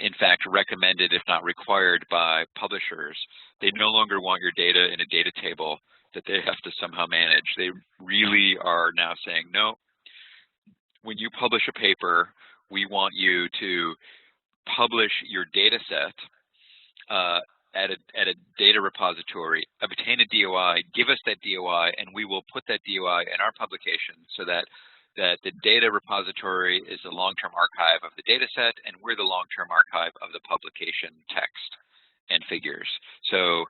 in fact recommended if not required by publishers. They no longer want your data in a data table that they have to somehow manage. They really are now saying, no, when you publish a paper, we want you to publish your data set at a data repository, obtain a DOI, give us that DOI, and we will put that DOI in our publication so that the data repository is the long-term archive of the data set, and we're the long-term archive of the publication text and figures. So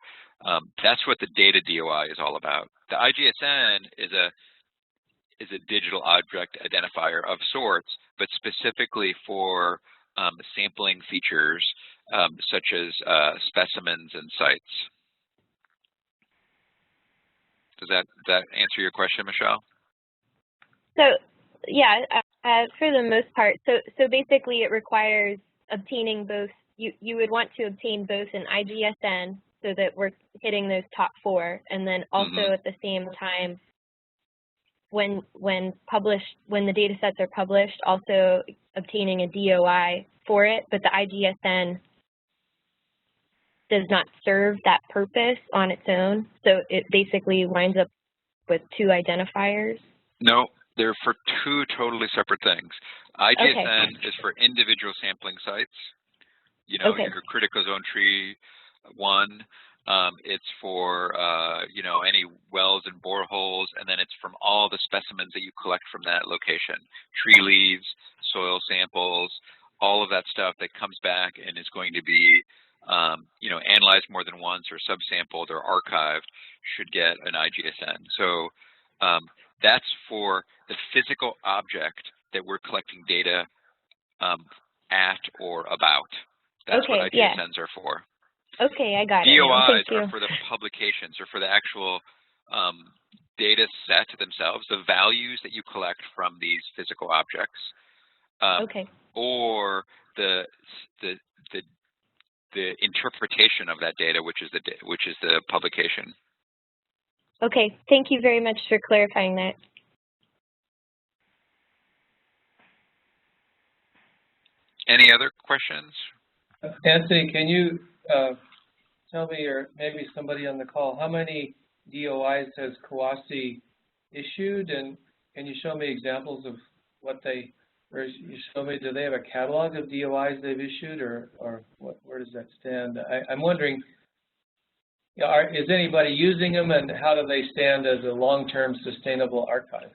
that's what the data DOI is all about. The IGSN is a digital object identifier of sorts, but specifically for sampling features such as specimens and sites. Does that answer your question, Michelle? So yeah, for the most part. So basically, it requires obtaining both. You would want to obtain both an IGSN so that we're hitting those top 4, and then also at the same time, when the data sets are published, also obtaining a DOI for it, but the IGSN does not serve that purpose on its own, so it basically winds up with 2 identifiers? No, they're for 2 totally separate things. IGSN is for individual sampling sites, your critical zone tree 1. It's for any wells and boreholes, and then it's from all the specimens that you collect from that location, tree leaves, soil samples, all of that stuff that comes back and is going to be analyzed more than once or subsampled or archived should get an IGSN. So that's for the physical object that we're collecting data at or about. That's what IGSNs are for. Okay, I got it. DOIs are for the publications or for the actual data set themselves, the values that you collect from these physical objects, or the interpretation of that data, which is the publication. Okay, thank you very much for clarifying that. Any other questions? Anthony, can you tell me, or maybe somebody on the call, how many DOIs has Kawasi issued, and can you show me examples of what they, or you show me, do they have a catalog of DOIs they've issued, or where does that stand? I'm wondering, is anybody using them, and how do they stand as a long-term sustainable archive?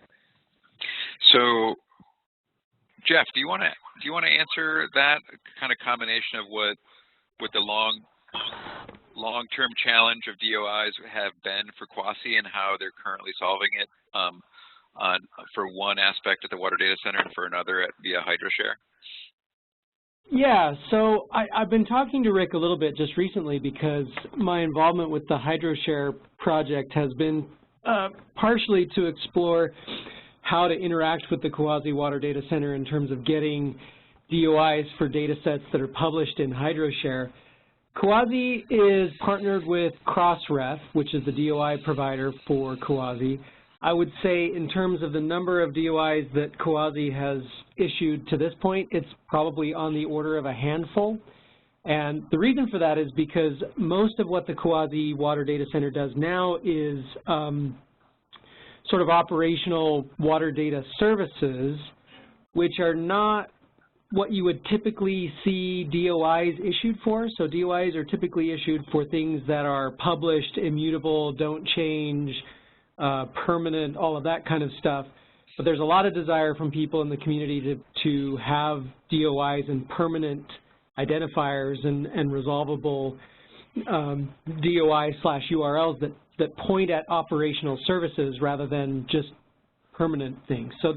So, Jeff, do you want to answer that kind of combination of what the long-term challenge of DOIs have been for Quasi and how they're currently solving it for one aspect at the Water Data Center and for another via HydroShare? Yeah, so I've been talking to Rick a little bit just recently because my involvement with the HydroShare project has been partially to explore how to interact with the Quasi Water Data Center in terms of getting DOIs for data sets that are published in HydroShare. Quasi is partnered with Crossref, which is the DOI provider for Quasi. I would say in terms of the number of DOIs that Quasi has issued to this point, it's probably on the order of a handful. And the reason for that is because most of what the Quasi Water Data Center does now is sort of operational water data services, which are not what you would typically see DOIs issued for. So DOIs are typically issued for things that are published, immutable, don't change, permanent, all of that kind of stuff. But there's a lot of desire from people in the community to have DOIs and permanent identifiers and resolvable DOI/URLs that point at operational services rather than just permanent things. So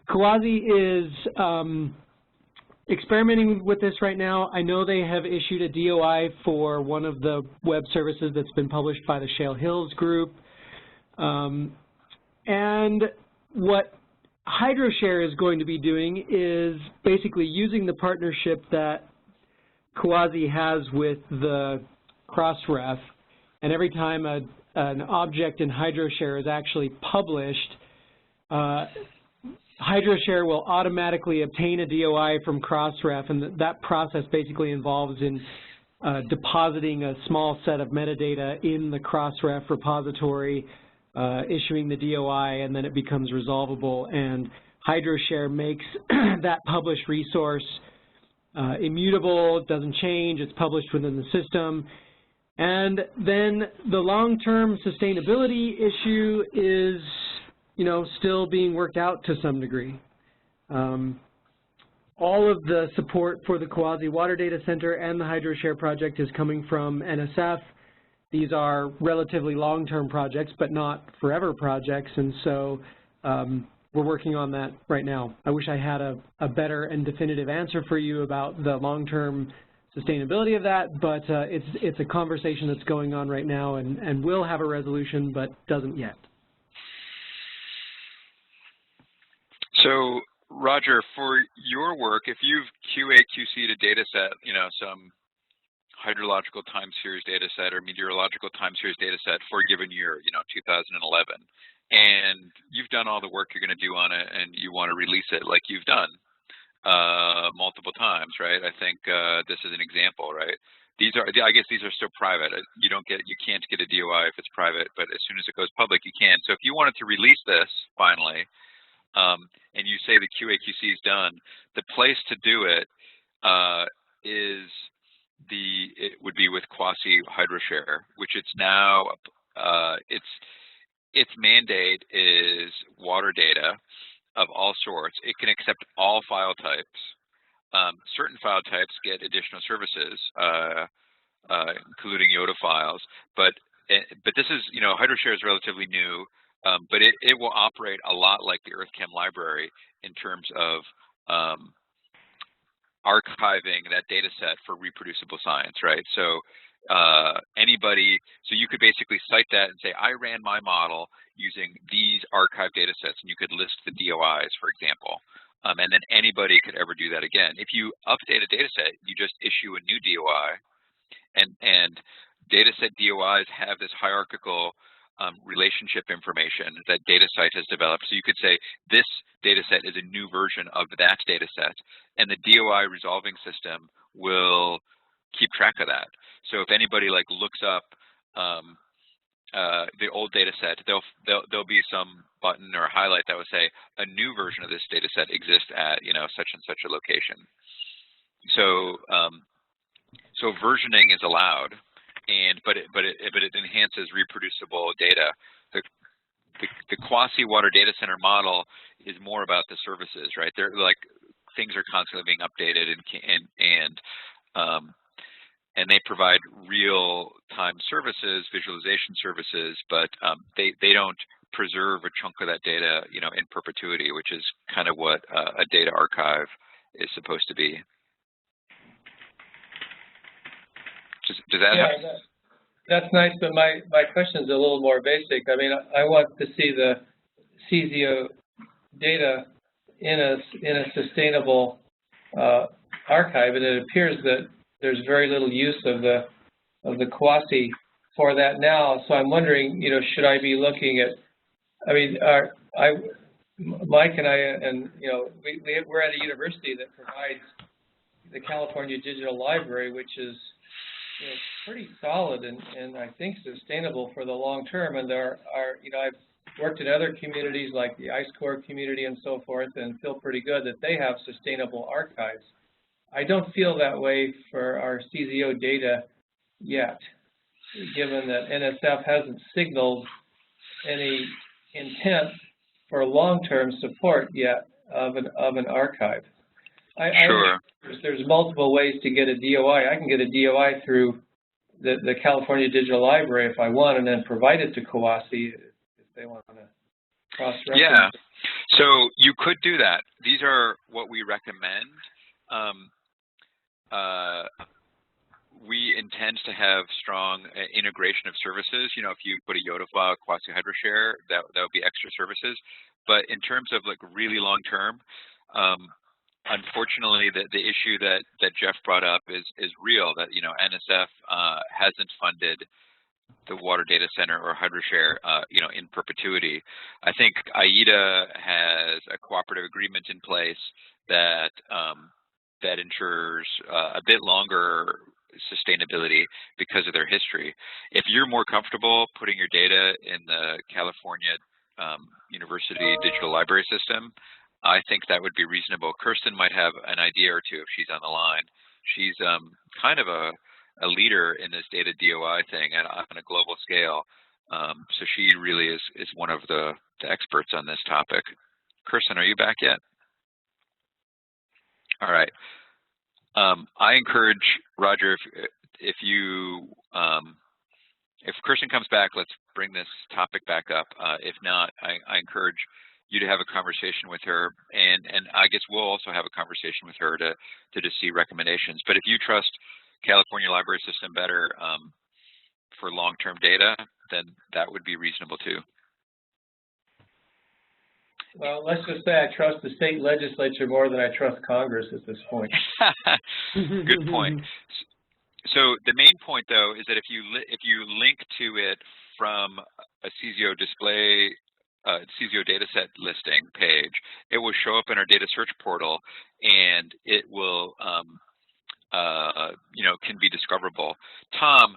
Quasi is experimenting with this right now. I know they have issued a DOI for one of the web services that's been published by the Shale Hills group. And what HydroShare is going to be doing is basically using the partnership that Quasi has with the Crossref, and every time an object in HydroShare is actually published, HydroShare will automatically obtain a DOI from Crossref, and that process basically involves in depositing a small set of metadata in the Crossref repository, issuing the DOI, and then it becomes resolvable. And HydroShare makes that published resource immutable, it doesn't change, it's published within the system. And then the long-term sustainability issue is, still being worked out to some degree. All of the support for the Quasi Water Data Center and the HydroShare project is coming from NSF. These are relatively long-term projects, but not forever projects, and so we're working on that right now. I wish I had a better and definitive answer for you about the long-term sustainability of that, but it's a conversation that's going on right now and will have a resolution, but doesn't yet. So, Roger, for your work, if you've QA/QC'd a data set, some hydrological time series data set or meteorological time series data set for a given year, 2011, and you've done all the work you're going to do on it and you want to release it like you've done multiple times, right? I think this is an example, right? I guess these are still private. You can't get a DOI if it's private, but as soon as it goes public, you can. So if you wanted to release this finally, and you say the QA/QC is done, the place to do it it would be with Quasi HydroShare, which it's now its mandate is water data of all sorts. It can accept all file types. Certain file types get additional services, including YODA files, but this is, HydroShare is relatively new. But it will operate a lot like the EarthChem library in terms of archiving that data set for reproducible science, right? So so you could basically cite that and say, I ran my model using these archived data sets, and you could list the DOIs, for example. And then anybody could ever do that again. If you update a data set, you just issue a new DOI, and data set DOIs have this hierarchical relationship information that DataCite has developed. So you could say this data set is a new version of that data set, and the DOI resolving system will keep track of that. So if anybody looks up the old data set, there'll be some button or highlight that will say a new version of this data set exists at such and such a location. So so versioning is allowed, but it enhances reproducible data. The quasi-water data center model is more about the services, right? They're like things are constantly being updated and they provide real-time services, visualization services, but they don't preserve a chunk of that data, in perpetuity, which is kind of what a data archive is supposed to be. Does that help? That's nice, but my question is a little more basic. I mean, I want to see the CZO data in a sustainable archive, and it appears that there's very little use of the quasi for that now. So I'm wondering, should I be looking at? I mean, Mike and I, and we're at a university that provides the California Digital Library, which is pretty solid and I think sustainable for the long term. And there are, I've worked in other communities like the ICE Corps community and so forth, and feel pretty good that they have sustainable archives. I don't feel that way for our CZO data yet, given that NSF hasn't signaled any intent for long-term support yet of an archive. Sure. There's multiple ways to get a DOI. I can get a DOI through the California Digital Library if I want, and then provide it to COASI if they want to cross-reference. Yeah, so you could do that. These are what we recommend. We intend to have strong integration of services. If you put a YODA file, quasi-HydroShare, that would be extra services. But in terms of like really long-term, unfortunately, the issue that Jeff brought up is real. That NSF hasn't funded the water data center or HydroShare, in perpetuity. I think AIDA has a cooperative agreement in place that that ensures a bit longer sustainability because of their history. If you're more comfortable putting your data in the California University Digital Library System, I think that would be reasonable. Kirsten might have an idea or two if she's on the line. She's kind of a leader in this data DOI thing on a global scale. So she really is one of the experts on this topic. Kirsten, are you back yet? All right. I encourage Roger, if Kirsten comes back, let's bring this topic back up. If not, I encourage you to have a conversation with her, and I guess we'll also have a conversation with her to just see recommendations. But if you trust California Library System better for long-term data, then that would be reasonable too. Well, let's just say I trust the state legislature more than I trust Congress at this point. Good point. So the main point, though, is that if you link to it from a CZO display, CZO dataset listing page, it will show up in our data search portal, and it will, can be discoverable. Tom,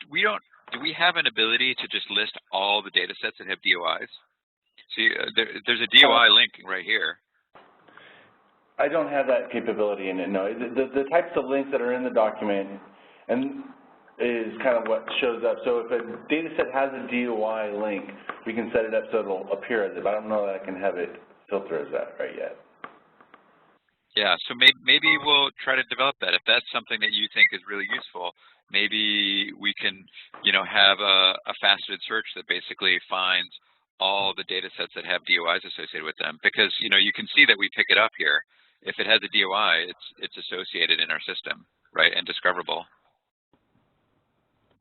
do we have an ability to just list all the data sets that have DOIs? See, there's a DOI link right here. I don't have that capability in it, no. The types of links that are in the document and is kind of what shows up. So if a data set has a DOI link, we can set it up so it'll appear as it, but I don't know that I can have it filter as that right yet. Yeah, so maybe we'll try to develop that. If that's something that you think is really useful, maybe we can, have a faceted search that basically finds all the data sets that have DOIs associated with them. Because, you can see that we pick it up here. If it has a DOI, it's associated in our system, right, and discoverable.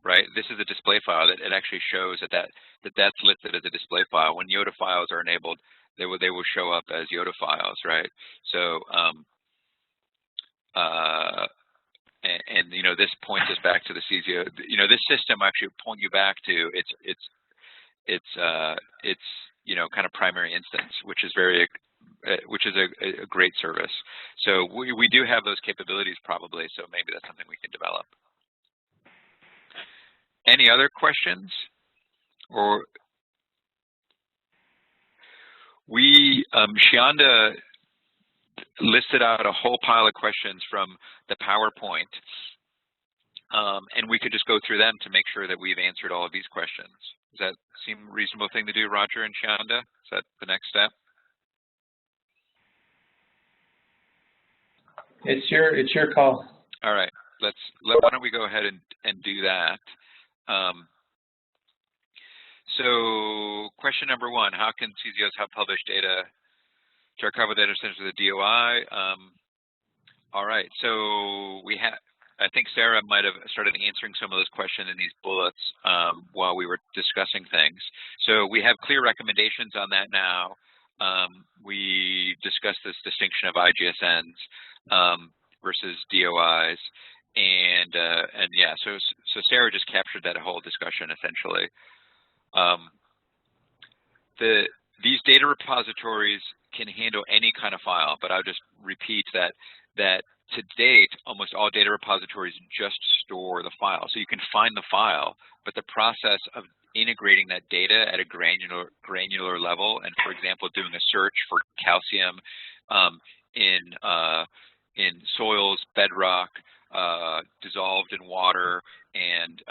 Right, this is a display file that it actually shows that's listed as a display file. When YODA files are enabled, they will show up as YODA files, right? So, this points us back to the CZO. This system actually point you back to its kind of primary instance, which is a great service. So we do have those capabilities probably. So maybe that's something we can develop. Any other questions? Or Shianda listed out a whole pile of questions from the PowerPoint. And we could just go through them to make sure that we've answered all of these questions. Does that seem a reasonable thing to do, Roger and Shanda? Is that the next step? It's your call. All right. Why don't we go ahead and do that? So question number one, how can CZOs help publish data to archival data centers with a DOI? All right, so I think Sarah might have started answering some of those questions in these bullets while we were discussing things. So we have clear recommendations on that now. We discussed this distinction of IGSNs versus DOIs, and yeah, so Sarah just captured that whole discussion essentially. These data repositories can handle any kind of file, but I'll just repeat that to date, almost all data repositories just store the file. So you can find the file, but the process of integrating that data at a granular level, and for example, doing a search for calcium in soils, bedrock, dissolved in water, and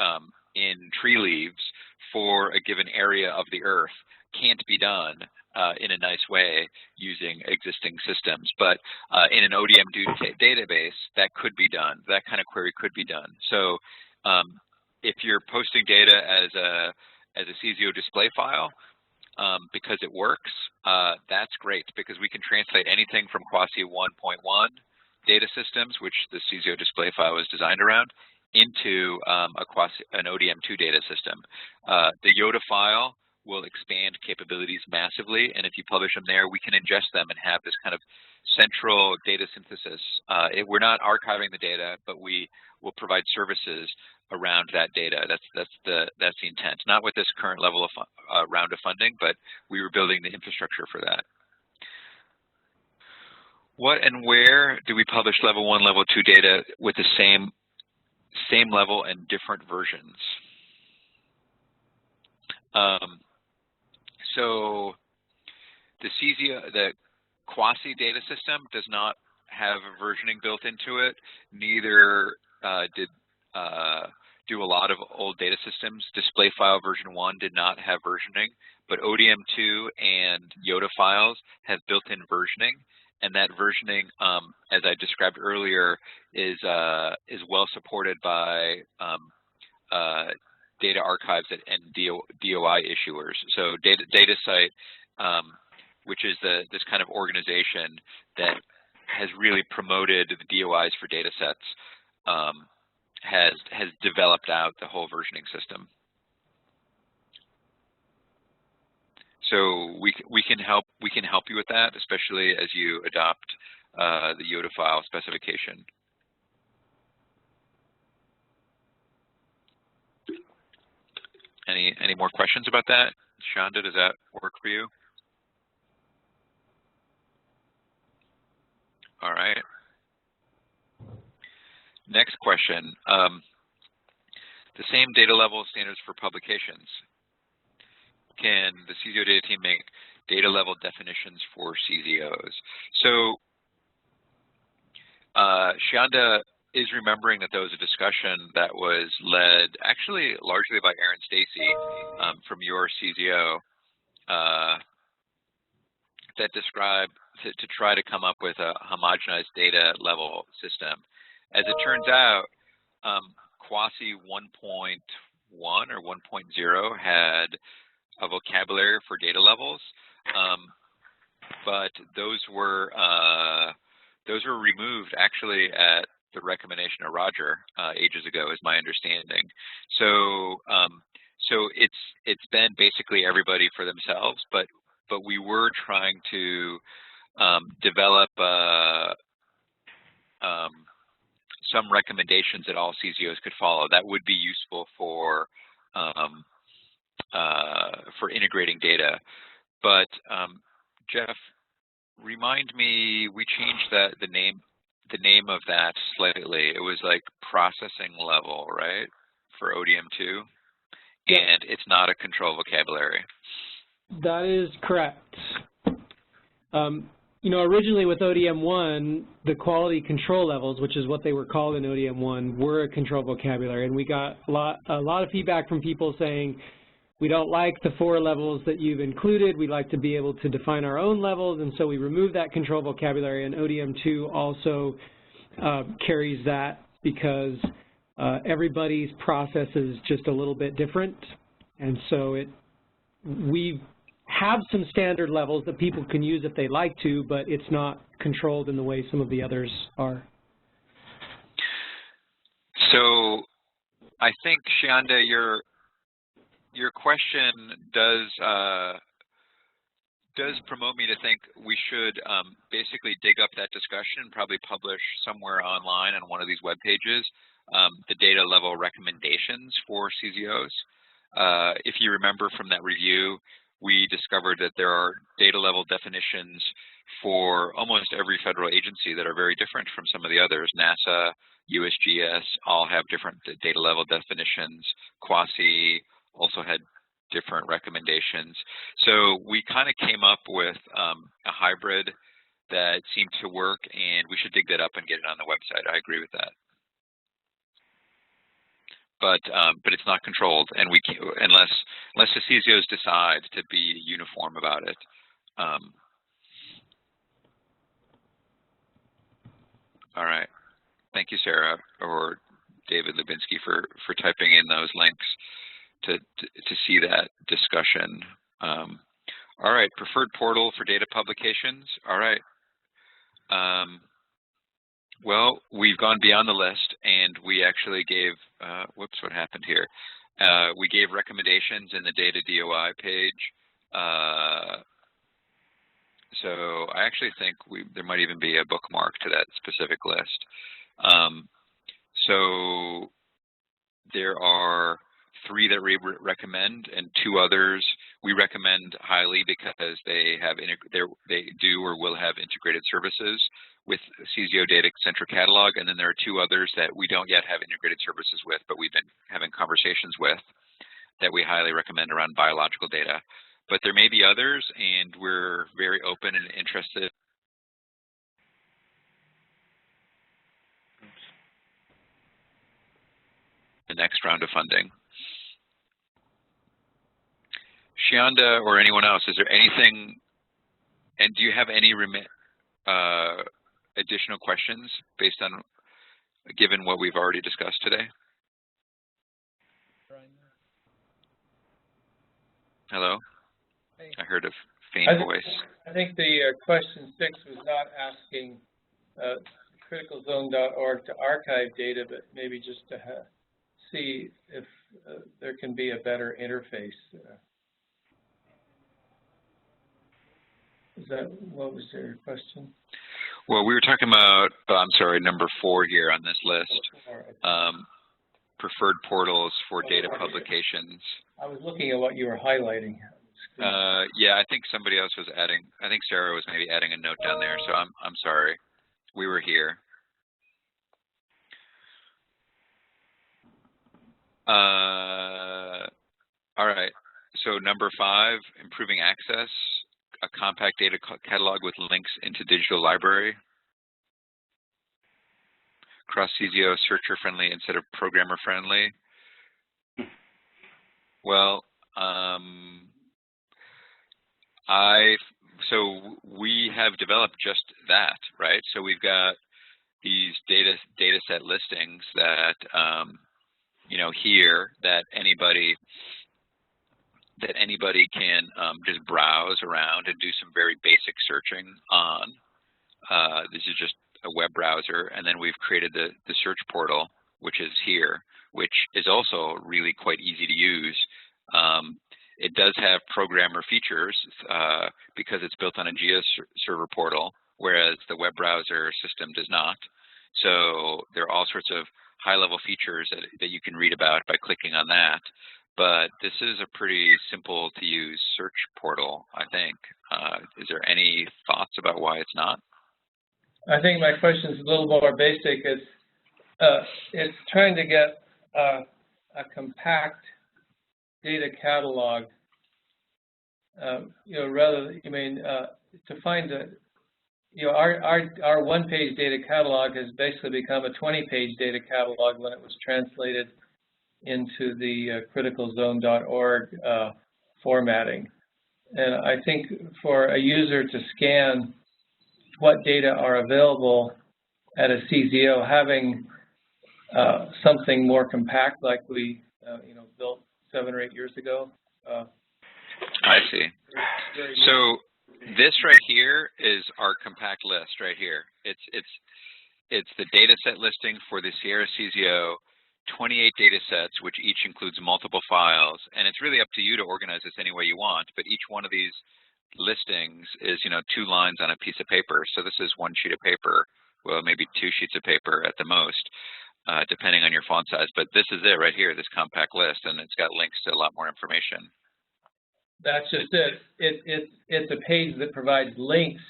in tree leaves for a given area of the earth can't be done in a nice way using existing systems. But in an ODM2 database, that could be done. That kind of query could be done. So if you're posting data as a CZO display file, because it works, that's great, because we can translate anything from QASI 1.1 data systems, which the CZO display file was designed around, into an ODM2 data system. The YODA file will expand capabilities massively, and if you publish them there, we can ingest them and have this kind of central data synthesis. We're not archiving the data, but we will provide services around that data. That's the intent. Not with this current level of round of funding, but we were building the infrastructure for that. What and where do we publish level 1, level 2 data with the same level and different versions? So the QASI data system does not have a versioning built into it. Neither do a lot of old data systems. Display file version 1 did not have versioning, but ODM2 and YODA files have built-in versioning. And that versioning, as I described earlier, is well supported by data archives and DOI issuers. So DataSite, which is this kind of organization that has really promoted the DOIs for data sets, has developed out the whole versioning system. So we can help you with that, especially as you adopt the YODA file specification. Any more questions about that? Shanda, does that work for you? All right. Next question. The same data level standards for publications. Can the CZO data team make data level definitions for CZOs? So Shanda is remembering that there was a discussion that was led actually largely by Aaron Stacy from your CZO that described to try to come up with a homogenized data level system. As it turns out, QASI 1.1 or 1.0 had a vocabulary for data levels, but those were removed actually at the recommendation of Roger ages ago, is my understanding. So so it's been basically everybody for themselves, but we were trying to develop some recommendations that all CZOs could follow that would be useful for integrating data. But Jeff, remind me, we changed the name of that slightly. It was like processing level, right, for ODM2, and it's not a control vocabulary. That is correct. you know, originally with ODM1, the quality control levels, which is what they were called in ODM1, were a control vocabulary, and we got a lot of feedback from people saying, we don't like the 4 levels that you've included, we'd like to be able to define our own levels, and so we removed that control vocabulary, and ODM2 also carries that because everybody's process is just a little bit different, and so we have some standard levels that people can use if they like to, but it's not controlled in the way some of the others are. So I think, Shianda, your question does promote me to think we should basically dig up that discussion and probably publish somewhere online on one of these web pages the data level recommendations for CZOs. If you remember from that review, we discovered that there are data level definitions for almost every federal agency that are very different from some of the others. NASA, USGS all have different data level definitions. Quasi also had different recommendations. So we kind of came up with a hybrid that seemed to work, and we should dig that up and get it on the website. I agree with that. But it's not controlled, and we can't, unless the CZOs decide to be uniform about it. All right, thank you, Sarah or David Lubinsky for typing in those links to see that discussion. All right, preferred portal for data publications. All right. Well, we've gone beyond the list, and we actually gave, whoops, what happened here? We gave recommendations in the data DOI page. So I actually think there might even be a bookmark to that specific list. So there are 3 that we recommend, and 2 others we recommend highly because they have they do or will have integrated services with CZO Data Central Catalog, and then there are 2 others that we don't yet have integrated services with, but we've been having conversations with that we highly recommend around biological data. But there may be others, and we're very open and interested. The next round of funding. Shianda or anyone else, is there anything, and do you have any additional questions based on, given what we've already discussed today? Hello? I heard a faint voice. I think the question 6 was not asking criticalzone.org to archive data, but maybe just to see if there can be a better interface. What was your question? Well, we were talking about, I'm sorry, number 4 here on this list. Preferred portals for data publications. I was looking at what you were highlighting. Yeah, I think somebody else was adding, I think Sarah was maybe adding a note down there, so I'm sorry. We were here. All right, so number 5, improving access, a compact data catalog with links into digital library. Cross-CZO searcher friendly instead of programmer friendly. Well, so we have developed just that, right? So we've got these data set listings that you know, here that anybody can just browse around and do some very basic searching on. This is just a web browser, and then we've created the search portal, which is here, which is also really quite easy to use. It does have programmer features because it's built on a GeoServer portal, whereas the web browser system does not. So there are all sorts of high-level features that you can read about by clicking on that. But this is a pretty simple to use search portal, I think. Is there any thoughts about why it's not? I think my question is a little more basic. It's trying to get a compact data catalog, you know, rather, to find you know, our one-page data catalog has basically become a 20-page data catalog when it was translated into the criticalzone.org formatting. And I think for a user to scan what data are available at a CZO, having something more compact like we you know, built 7 or 8 years ago. I see. So this right here is our compact list right here. It's the data set listing for the Sierra CZO, 28 data sets, which each includes multiple files, and it's really up to you to organize this any way you want, but each one of these listings is, you know, 2 lines on a piece of paper. So this is 1 sheet of paper, well, maybe 2 sheets of paper at the most, depending on your font size. But this is it right here, this compact list, and it's got links to a lot more information. That's just it. It's a page that provides links.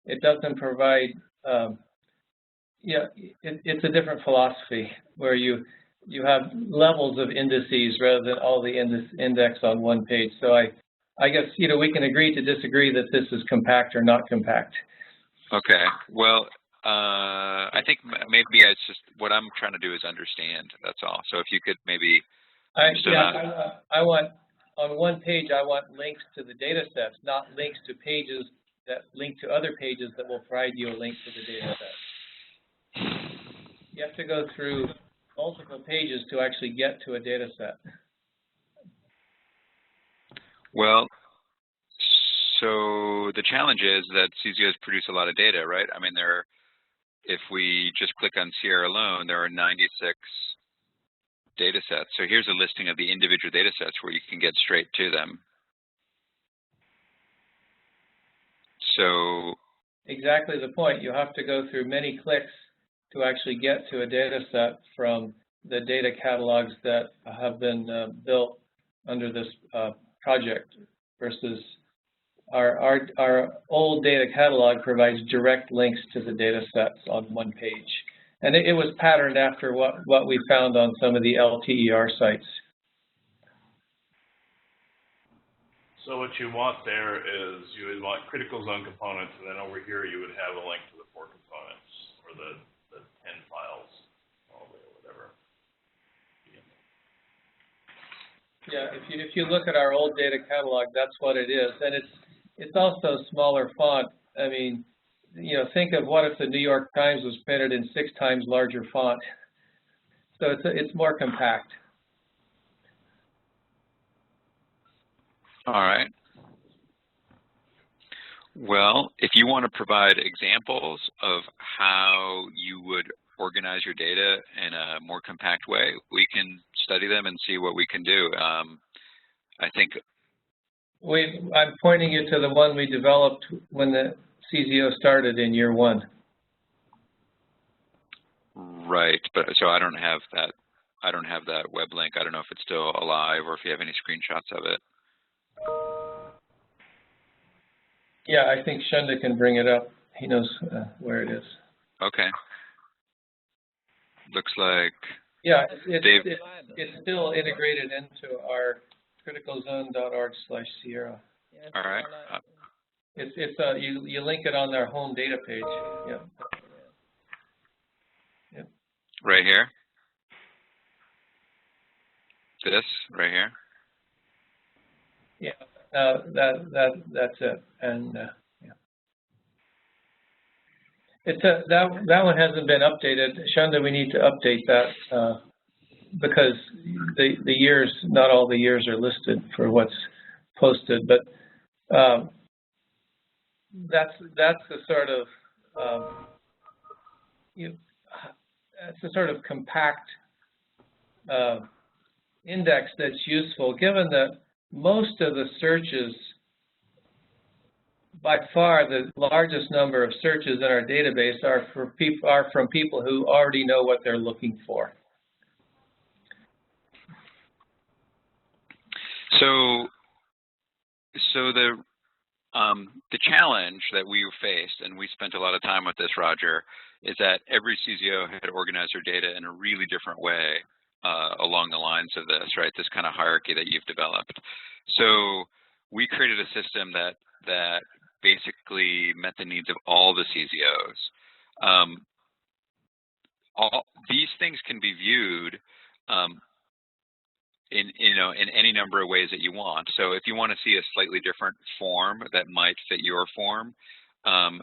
It doesn't provide, yeah, it's a different philosophy where you have levels of indices rather than all the index on one page. So I guess, you know, we can agree to disagree that this is compact or not compact. Okay. Well, I think maybe it's just what I'm trying to do is understand. That's all. So if you could maybe. I want on one page. I want links to the data sets, not links to pages that link to other pages that will provide you a link to the data set. You have to go through multiple pages to actually get to a data set. Well, so the challenge is that CZOs produce a lot of data, right? I mean, if we just click on Sierra alone, there are 96 data sets. So here's a listing of the individual data sets where you can get straight to them. So exactly the point. You have to go through many clicks to actually get to a data set from the data catalogs that have been built under this project versus our old data catalog provides direct links to the data sets on one page. And it was patterned after what we found on some of the LTER sites. So what you want there is you would want critical zone components, and then over here you would have a link to the 4 components or the 10 files, or whatever. Yeah, if you look at our old data catalog, that's what it is, and it's also smaller font. I mean, you know, think of what if the New York Times was printed in 6 times larger font. So it's more compact. all right. Well, if you want to provide examples of how you would organize your data in a more compact way, we can study them and see what we can do. I think I'm pointing you to the one we developed when the CZO started in year 1. Right, but so I don't have that. I don't have that web link. I don't know if it's still alive or if you have any screenshots of it. Yeah, I think Shunda can bring it up. He knows where it is. Okay. Looks like. Yeah, it's still integrated into our criticalzone.org/Sierra. All right. You link it on their home data page. Yeah. Yep. Right here. This right here. Yeah. That's it. And yeah. That one hasn't been updated. Shunda, we need to update that because the years, not all the years are listed for what's posted, but that's the sort of that's a sort of compact index that's useful, given that most of the searches, by far the largest number of searches in our database are from people who already know what they're looking for. So the challenge that we faced, and we spent a lot of time with this, Roger, is that every CZO had organized their data in a really different way along the lines of this, right? This kind of hierarchy that you've developed. So we created a system that basically met the needs of all the CZOs. All these things can be viewed in any number of ways that you want. So if you want to see a slightly different form that might fit your form,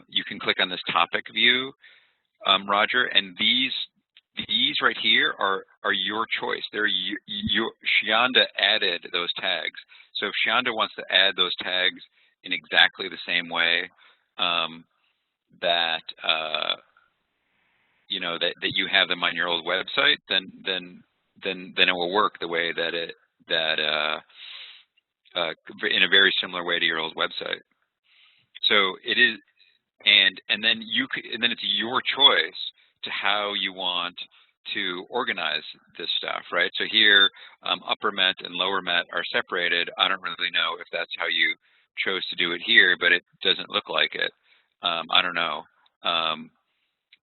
you can click on this topic view, Roger, and these right here are your choice. They're Shionda added those tags. So if Shionda wants to add those tags in exactly the same way that that you have them on your old website, then it will work the way that in a very similar way to your old website. So it is, and then it's your choice to how you want to organize this stuff, right? So here, upper Met and lower Met are separated. I don't really know if that's how you chose to do it here, but it doesn't look like it. I don't know,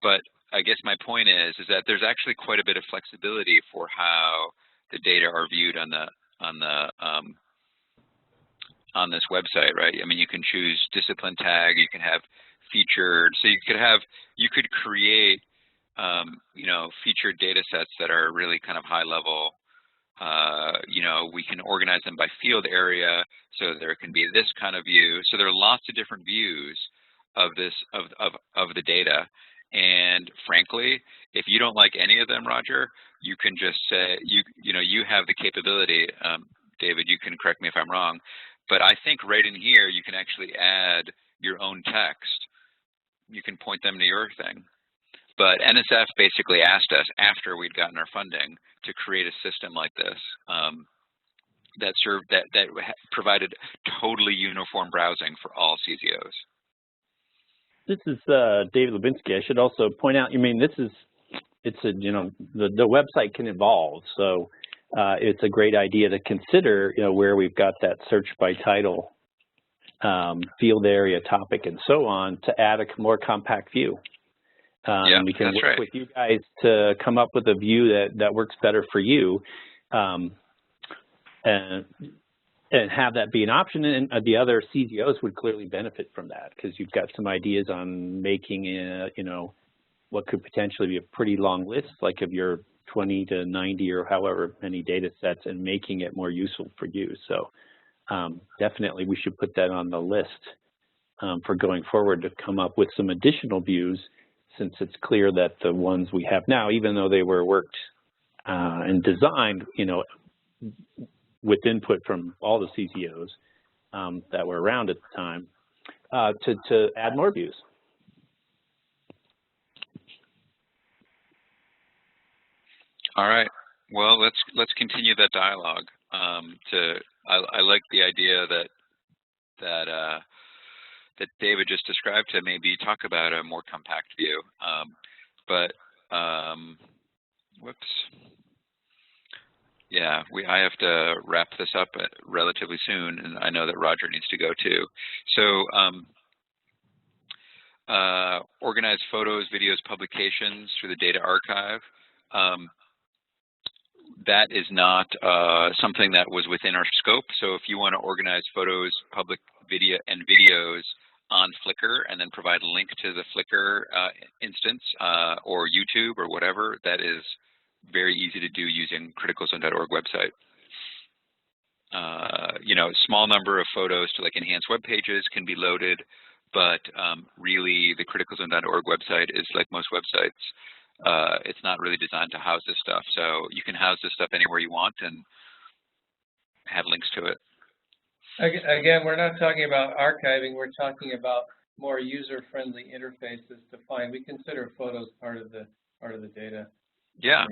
but I guess my point is that there's actually quite a bit of flexibility for how the data are viewed on this website, right? I mean, you can choose discipline tag, you can have featured, so you could create featured data sets that are really kind of high level. We can organize them by field area, so there can be this kind of view. So there are lots of different views of this of the data. And frankly, if you don't like any of them, Roger, you can just say you have the capability. David, you can correct me if I'm wrong, but I think right in here you can actually add your own text. You can point them to your thing. But NSF basically asked us after we'd gotten our funding to create a system like this that provided totally uniform browsing for all CZOs. This is David Lubinsky. I should also point out, the website can evolve, so it's a great idea to consider, where we've got that search by title, field area, topic, and so on, to add a more compact view. Yeah, we can that's work right. with you guys to come up with a view that works better for you, and have that be an option. And the other CZOs would clearly benefit from that, because you've got some ideas on making what could potentially be a pretty long list, like of your 20 to 90 or however many data sets, and making it more useful for you. So definitely we should put that on the list for going forward, to come up with some additional views, since it's clear that the ones we have now, even though they were worked and designed, with input from all the CZOs that were around at the time, to add more views. All right. Well, let's continue that dialogue. I like the idea that David just described, to maybe talk about a more compact view. Whoops. Yeah, I have to wrap this up relatively soon, and I know that Roger needs to go too. So, organize photos, videos, publications through the data archive. That is not something that was within our scope. So if you want to organize photos, public video, and videos on Flickr, and then provide a link to the Flickr instance or YouTube or whatever, that is very easy to do using criticalzone.org website. Small number of photos to enhance web pages can be loaded, but really the criticalzone.org website is like most websites. It's not really designed to house this stuff. So you can house this stuff anywhere you want and have links to it. Again, we're not talking about archiving. We're talking about more user-friendly interfaces to find. We consider photos part of the data. Yeah.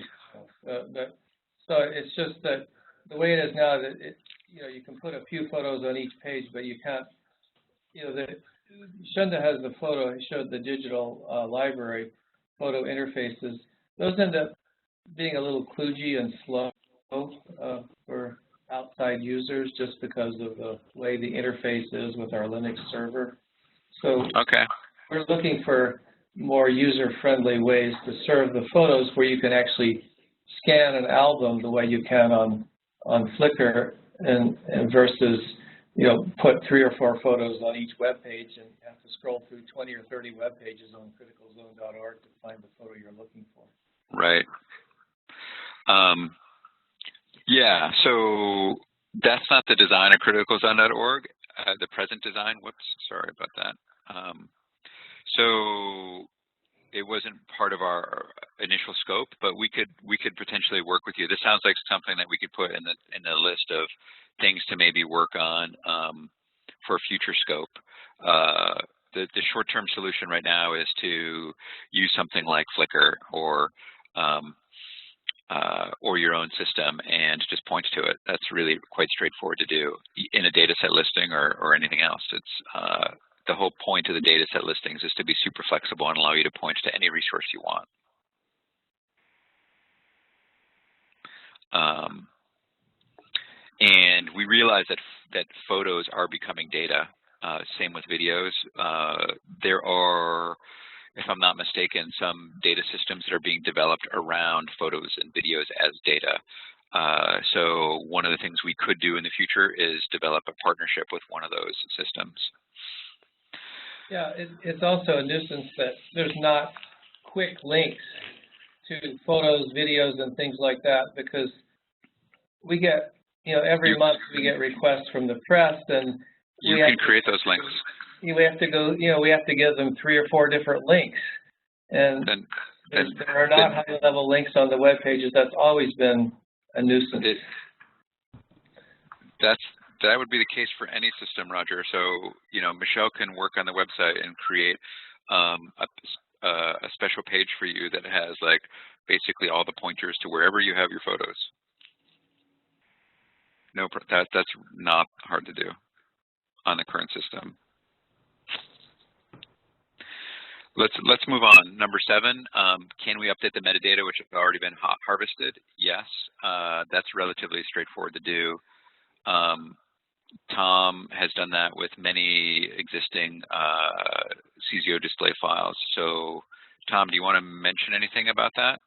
So it's just that the way it is now, that you can put a few photos on each page, but you can't. Shunda has the photo. It showed the digital library photo interfaces. Those end up being a little kludgy and slow for outside users, just because of the way the interface is with our Linux server. So we're looking for more user-friendly ways to serve the photos, where you can actually scan an album the way you can on Flickr, and versus put 3 or 4 photos on each web page and have to scroll through 20 or 30 web pages on criticalzone.org to find the photo you're looking for. Right. Yeah, so that's not the design of criticalzone.org, the present design. Whoops, sorry about that. So it wasn't part of our initial scope, but we could potentially work with you. This sounds like something that we could put in the list of things to maybe work on for future scope. The short-term solution right now is to use something like Flickr or your own system and just point to it. That's really quite straightforward to do in a data set listing or anything else. It's the whole point of the data set listings is to be super flexible and allow you to point to any resource you want. And we realize that photos are becoming data. Same with videos. There are, if I'm not mistaken, some data systems that are being developed around photos and videos as data. So one of the things we could do in the future is develop a partnership with one of those systems. Yeah, it's also a nuisance that there's not quick links to photos, videos, and things like that, because we get, every month we get requests from the press, and you can create those links. We have to go, we have to give them 3 or 4 different links, and there are not high-level links on the web pages. That's always been a nuisance. That would be the case for any system, Roger. So, Michelle can work on the website and create a special page for you that has basically all the pointers to wherever you have your photos. No, that's not hard to do on the current system. Let's move on. Number 7, can we update the metadata which have already been harvested? Yes, that's relatively straightforward to do. Tom has done that with many existing CZO display files. So, Tom, do you want to mention anything about that?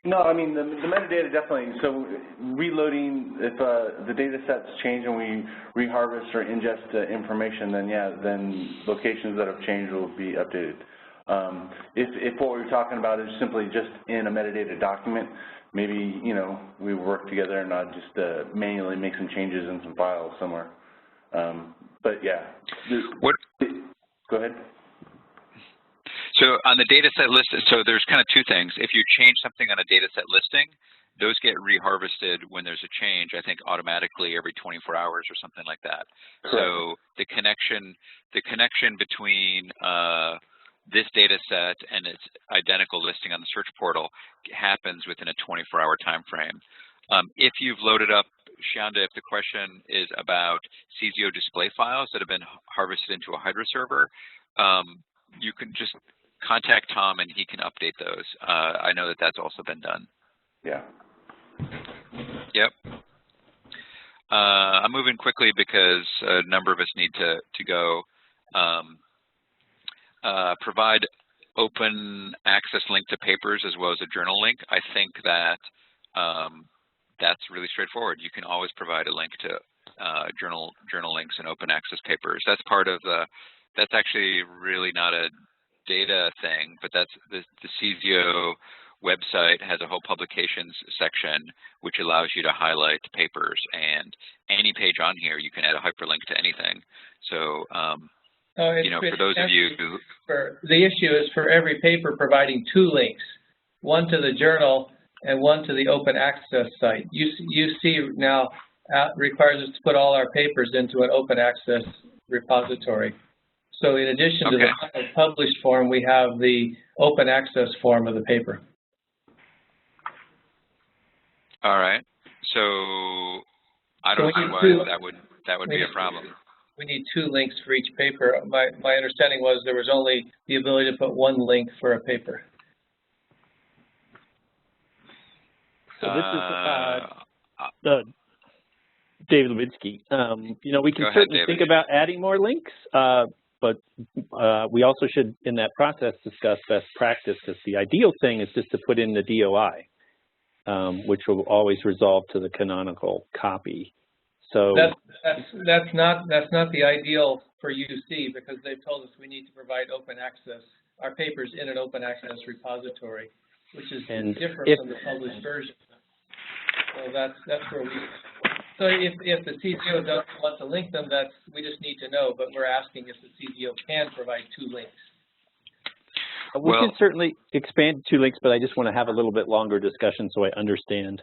No, I mean, the metadata definitely, so reloading, if the data sets change and we reharvest or ingest information, then yeah, then locations that have changed will be updated. If what we're talking about is simply just in a metadata document, maybe, we work together and not just manually make some changes in some files somewhere. But yeah. Go ahead. So on the data set list, so there's kind of 2 things. If you change something on a data set listing, those get reharvested when there's a change, I think automatically every 24 hours or something like that. Correct. So the connection between this data set and its identical listing on the search portal happens within a 24-hour time frame. If you've loaded up, Shanda, if the question is about CZO display files that have been harvested into a Hydra server, you can just contact Tom and he can update those. I know that that's also been done. Yeah. Yep. I'm moving quickly because a number of us need to go. Provide open access link to papers as well as a journal link. I think that that's really straightforward. You can always provide a link to journal links and open access papers. That's part of that's actually really not a data thing, but that's the CZO website has a whole publications section which allows you to highlight papers, and any page on here you can add a hyperlink to anything. So for those of you who... The issue is for every paper providing 2 links, one to the journal and one to the open access site. UC now requires us to put all our papers into an open access repository. So in addition to the published form, we have the open access form of the paper. All right. So I don't see why that would be a problem. We need 2 links for each paper. My understanding was there was only the ability to put 1 link for a paper. So this is David Lubitsky. We can certainly think about adding more links, but we also should, in that process, discuss best practice, because the ideal thing is just to put in the DOI. which will always resolve to the canonical copy. So that's not the ideal for UC, because they've told us we need to provide open access, our papers in an open access repository, which is different from the published version. So that's where we. So if the CZO doesn't want to link them, we just need to know. But we're asking if the CZO can provide 2 links. We can certainly expand 2 links, but I just want to have a little bit longer discussion so I understand,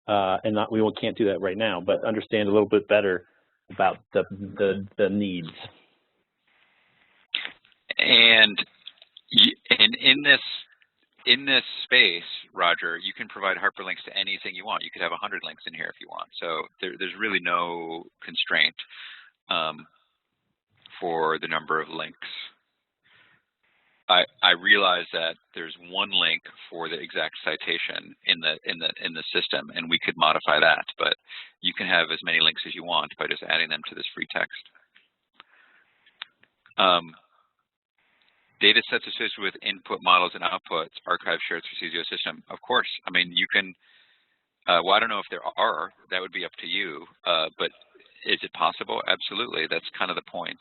and we can't do that right now, but understand a little bit better about the needs. And in this space, Roger, you can provide hyperlinks to anything you want. You could have 100 links in here if you want. So there's really no constraint for the number of links. I realize that there's 1 link for the exact citation in the system, and we could modify that. But you can have as many links as you want by just adding them to this free text. Data sets associated with input models and outputs, archive shared through CZO system. Of course, I mean, you can, well, I don't know if there are, that would be up to you, but is it possible? Absolutely, that's kind of the point.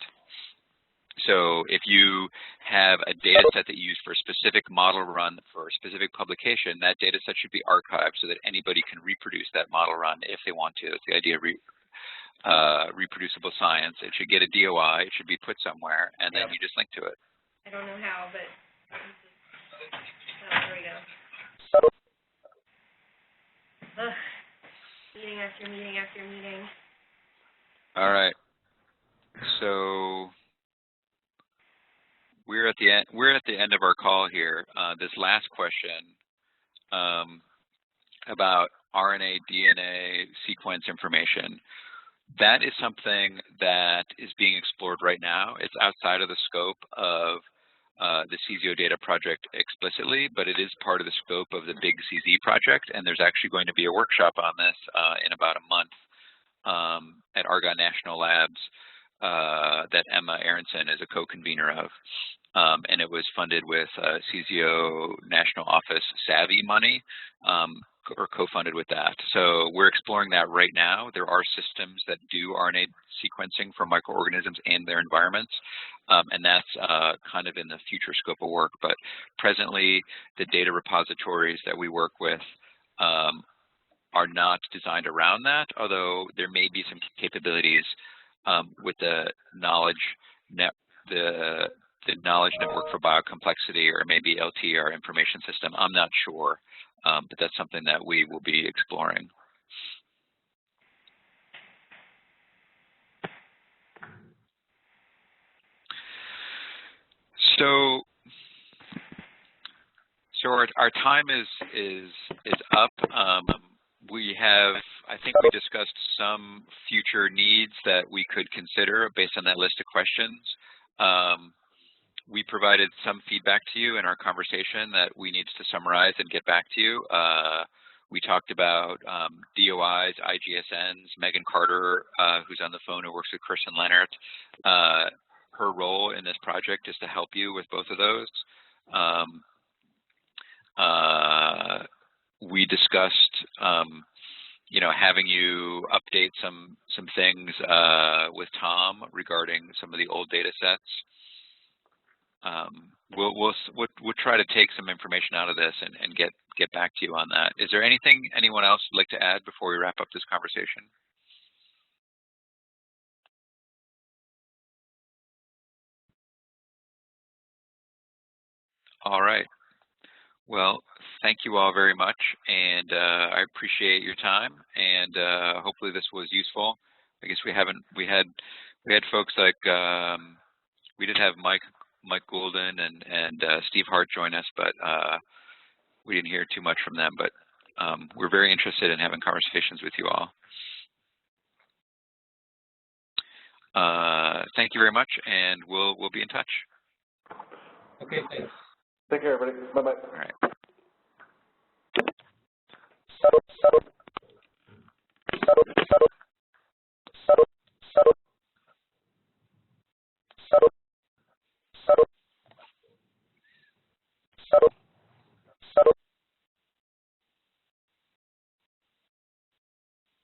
So if you have a data set that you use for a specific model run for a specific publication, that data set should be archived so that anybody can reproduce that model run if they want to. It's the idea of reproducible science. It should get a DOI, it should be put somewhere, and then you just link to it. I don't know how, but there we go. Ugh. Meeting after meeting after meeting. All right. So we're at the end of our call here. This last question about RNA, DNA sequence information. That is something that is being explored right now. It's outside of the scope of the CZOData project explicitly, but it is part of the scope of the big CZ project, and there's actually going to be a workshop on this in about a month at Argonne National Labs that Emma Aronson is a co-convener of. And it was funded with CZO National Office Savvy money, or co-funded with that. So we're exploring that right now. There are systems that do RNA sequencing for microorganisms and their environments, and that's kind of in the future scope of work. But presently, the data repositories that we work with are not designed around that, although there may be some capabilities with the knowledge knowledge network for biocomplexity, or maybe LTR information system. I'm not sure, but that's something that we will be exploring. So our time is up. We have, I think we discussed some future needs that we could consider based on that list of questions. We provided some feedback to you in our conversation that we need to summarize and get back to you. We talked about DOIs, IGSNs, Megan Carter, who's on the phone, who works with Chris and Leonard. Her role in this project is to help you with both of those. We discussed, having you update some things with Tom regarding some of the old data sets. We'll try to take some information out of this and get back to you on that. Is there anything anyone else would like to add before we wrap up this conversation? All right. Well, thank you all very much, and I appreciate your time, and hopefully this was useful. I guess we had folks like we did have Mike Goulden and Steve Hart join us, but we didn't hear too much from them. But we're very interested in having conversations with you all. Thank you very much, and we'll be in touch. Okay, thanks. Take care, everybody. Bye-bye. All right.